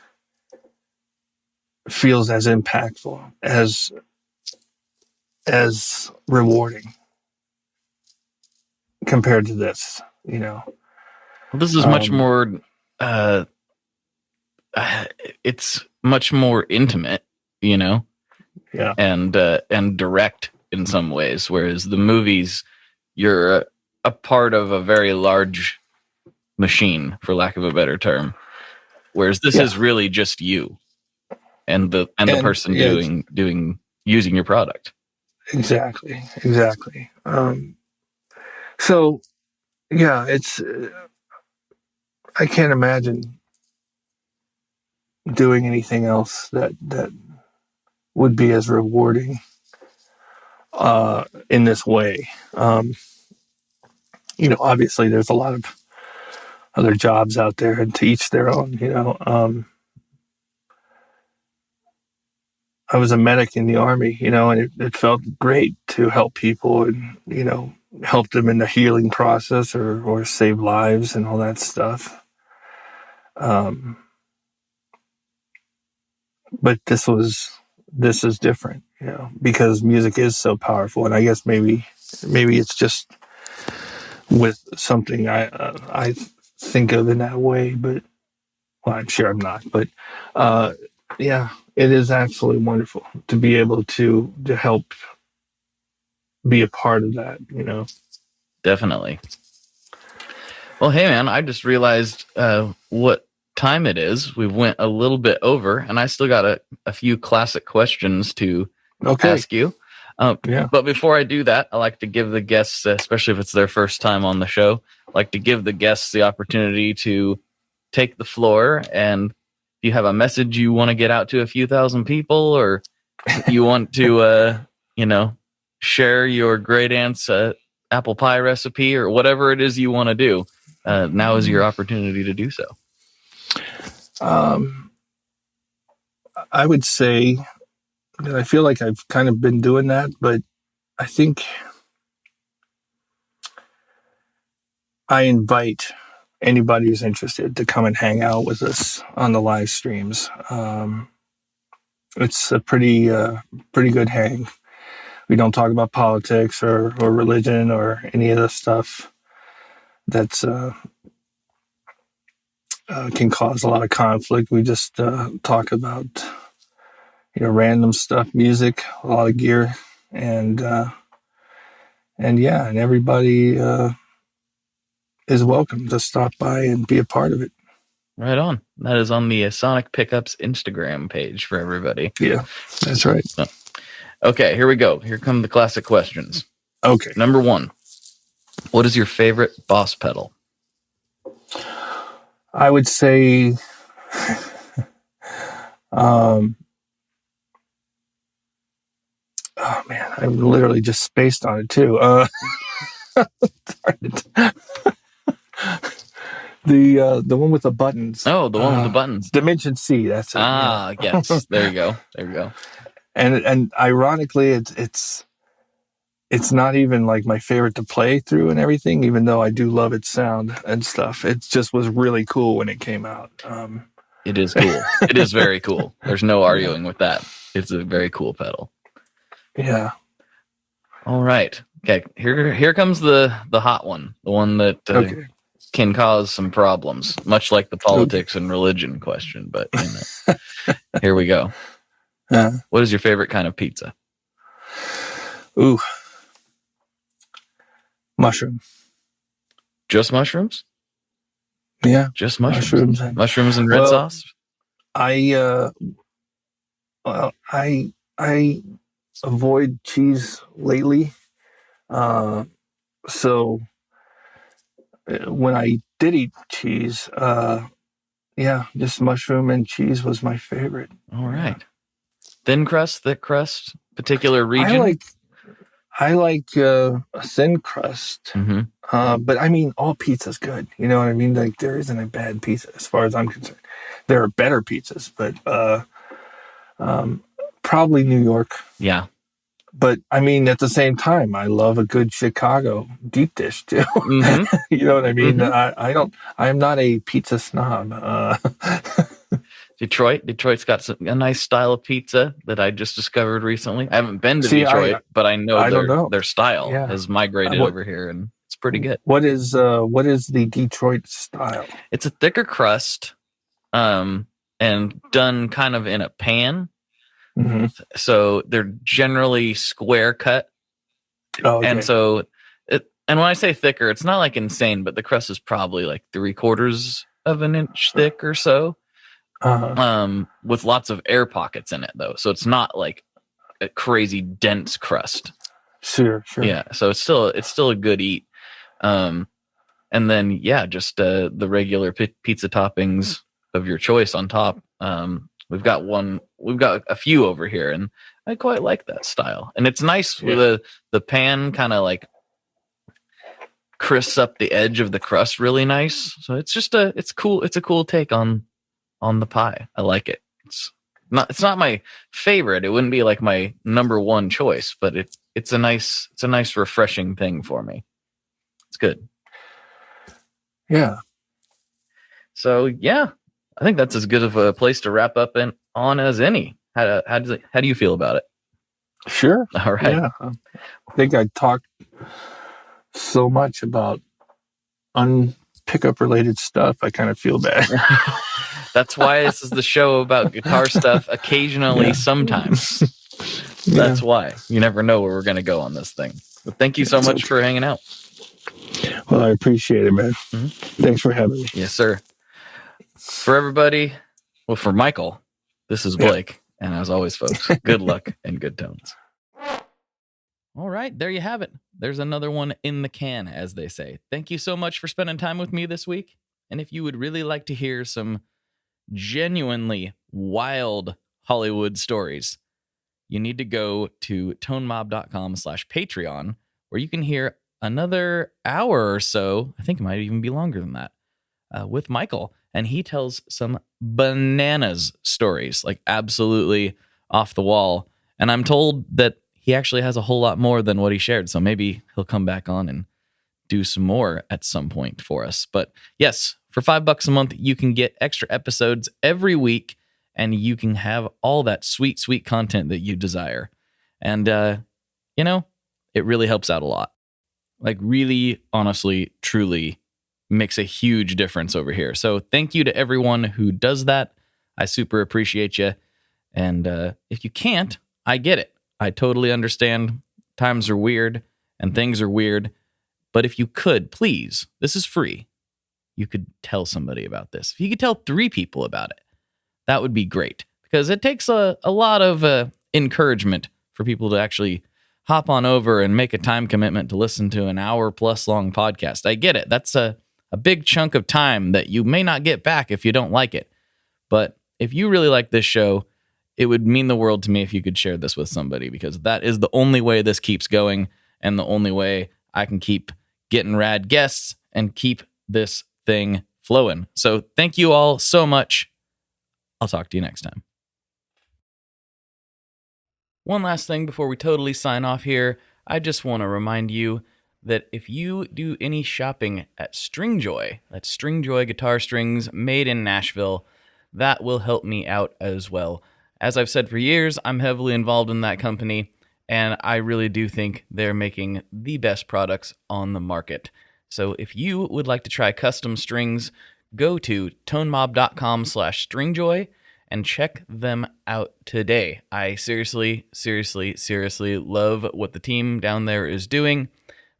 feels as impactful, as rewarding compared to this, Well, this is much more. It's much more intimate, Yeah. and direct in some ways. Whereas the movies, you're a part of a very large machine, for lack of a better term. Whereas this is really just you and the person using your product. Exactly. So yeah, it's, I can't imagine doing anything else that would be as rewarding in this way. Obviously there's a lot of other jobs out there, and to each their own. I was a medic in the Army, and it felt great to help people and, help them in the healing process or save lives and all that stuff. But this is different, because music is so powerful. And I guess maybe it's just with something I think of in that way, but, well, I'm sure I'm not, but, yeah, it is absolutely wonderful to be able to help be a part of that, Definitely. Well, hey man, I just realized what time it is. We went a little bit over, and I still got a few classic questions to ask you. Yeah. But before I do that, I like to give the guests, especially if it's their first time on the show, I like to give the guests the opportunity to take the floor. And if you have a message you want to get out to a few thousand people, or you want to, share your great aunt's apple pie recipe or whatever it is you want to do. Now is your opportunity to do so. I would say that I feel like I've kind of been doing that, but I think I invite anybody who's interested to come and hang out with us on the live streams. It's a pretty good hang. We don't talk about politics or religion or any of the stuff that's can cause a lot of conflict. We just talk about random stuff, music, a lot of gear, and everybody is welcome to stop by and be a part of it. Right on. That is on the Sonic Pickups Instagram page for everybody. Yeah, that's right. So, okay, here we go. Here come the classic questions. Okay. Number 1, what is your favorite Boss pedal? I would say oh man, I literally just spaced on it too. The one with the buttons. Oh, the one with the buttons. Dimension C, that's it. Yes. There you go. And ironically, it's not even like my favorite to play through and everything, even though I do love its sound and stuff. It just was really cool when it came out. It is cool. It is very cool. There's no arguing with that. It's a very cool pedal. Yeah. All right. Okay. Here comes the hot one. The one that can cause some problems, much like the politics and religion question. But here we go. What is your favorite kind of pizza? Ooh. Mushroom. Just mushrooms? Yeah. Just mushrooms. Mushrooms and red sauce? I avoid cheese lately. So when I did eat cheese, just mushroom and cheese was my favorite. All right. Thin crust, thick crust, particular region? I like a thin crust. Mm-hmm. But I mean, all pizza's good. You know what I mean? Like, there isn't a bad pizza as far as I'm concerned. There are better pizzas, but probably New York. Yeah. But I mean, at the same time, I love a good Chicago deep dish too. Mm-hmm. You know what I mean? Mm-hmm. I'm not a pizza snob. Detroit's got a nice style of pizza that I just discovered recently. I haven't been to Detroit, but I know their style has migrated over here, and it's pretty good. What is the Detroit style? It's a thicker crust, and done kind of in a pan. Mm-hmm. So they're generally square cut. Oh, okay. And so and when I say thicker, it's not like insane, but the crust is probably like 3/4 of an inch thick or so. With lots of air pockets in it though. So it's not like a crazy dense crust. Sure. Yeah. So it's still a good eat. And then just the regular pizza toppings of your choice on top. We've got a few over here, and I quite like that style. And it's nice with the pan kind of like crisps up the edge of the crust really nice. So it's cool. It's a cool take on the pie. I like it. It's not my favorite. It wouldn't be like my number one choice, but it's a nice refreshing thing for me. It's good. Yeah. So I think that's as good of a place to wrap up on as any. How do you feel about it? Sure. All right. Yeah. I think I talked so much about pickup related stuff. I kind of feel bad. That's why this is the show about guitar stuff occasionally, sometimes. That's why. You never know where we're going to go on this thing. But thank you so much for hanging out. Well, I appreciate it, man. Mm-hmm. Thanks for having me. Yes, sir. For everybody, for Michael, this is Blake. And as always, folks, good luck and good tones. All right, there you have it. There's another one in the can, as they say. Thank you so much for spending time with me this week. And if you would really like to hear some genuinely wild Hollywood stories, you need to go to tonemob.com/Patreon, where you can hear another hour or so. I think it might even be longer than that, with Michael. And he tells some bananas stories, like absolutely off the wall. And I'm told that he actually has a whole lot more than what he shared. So maybe he'll come back on and do some more at some point for us. But yes, for $5 a month, you can get extra episodes every week, and you can have all that sweet, sweet content that you desire. And, it really helps out a lot. Like, really, honestly, truly makes a huge difference over here. So thank you to everyone who does that. I super appreciate you. And if you can't, I get it. I totally understand. Times are weird and things are weird. But if you could, please, this is free. You could tell somebody about this. If you could tell 3 people about it, that would be great. Because it takes a lot of encouragement for people to actually hop on over and make a time commitment to listen to an hour-plus long podcast. I get it. That's a big chunk of time that you may not get back if you don't like it. But if you really like this show, it would mean the world to me if you could share this with somebody, because that is the only way this keeps going and the only way I can keep getting rad guests and keep this thing flowing. So thank you all so much. I'll talk to you next time. One last thing before we totally sign off here. I just want to remind you that if you do any shopping at Stringjoy, that's Stringjoy guitar strings made in Nashville, that will help me out as well. As I've said for years, I'm heavily involved in that company, and I really do think they're making the best products on the market. So if you would like to try custom strings, go to tonemob.com/stringjoy and check them out today. I seriously love what the team down there is doing.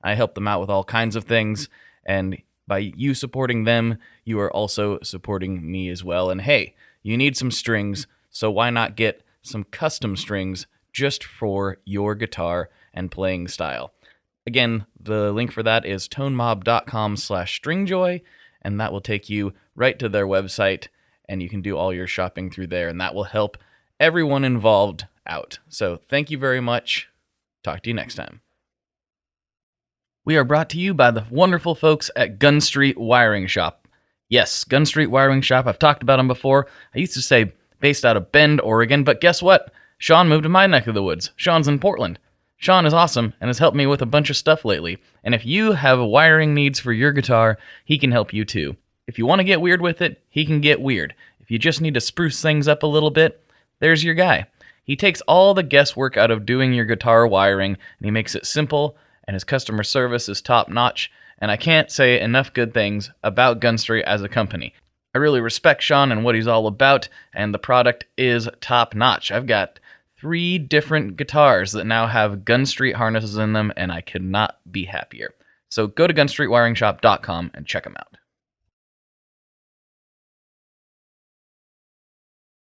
I help them out with all kinds of things, and by you supporting them, you are also supporting me as well. And hey, you need some strings, so why not get some custom strings just for your guitar and playing style? Again, the link for that is tonemob.com/stringjoy, and that will take you right to their website, and you can do all your shopping through there, and that will help everyone involved out. So thank you very much. Talk to you next time. We are brought to you by the wonderful folks at Gun Street Wiring Shop. Yes, Gun Street Wiring Shop. I've talked about them before. I used to say based out of Bend, Oregon, but guess what? Sean moved to my neck of the woods. Sean's in Portland. Sean is awesome and has helped me with a bunch of stuff lately. And if you have wiring needs for your guitar, he can help you too. If you want to get weird with it, he can get weird. If you just need to spruce things up a little bit, there's your guy. He takes all the guesswork out of doing your guitar wiring, and he makes it simple, and his customer service is top-notch, and I can't say enough good things about Gun Street as a company. I really respect Sean and what he's all about, and the product is top-notch. I've got 3 different guitars that now have Gun Street harnesses in them, and I could not be happier. So go to gunstreetwiringshop.com and check them out.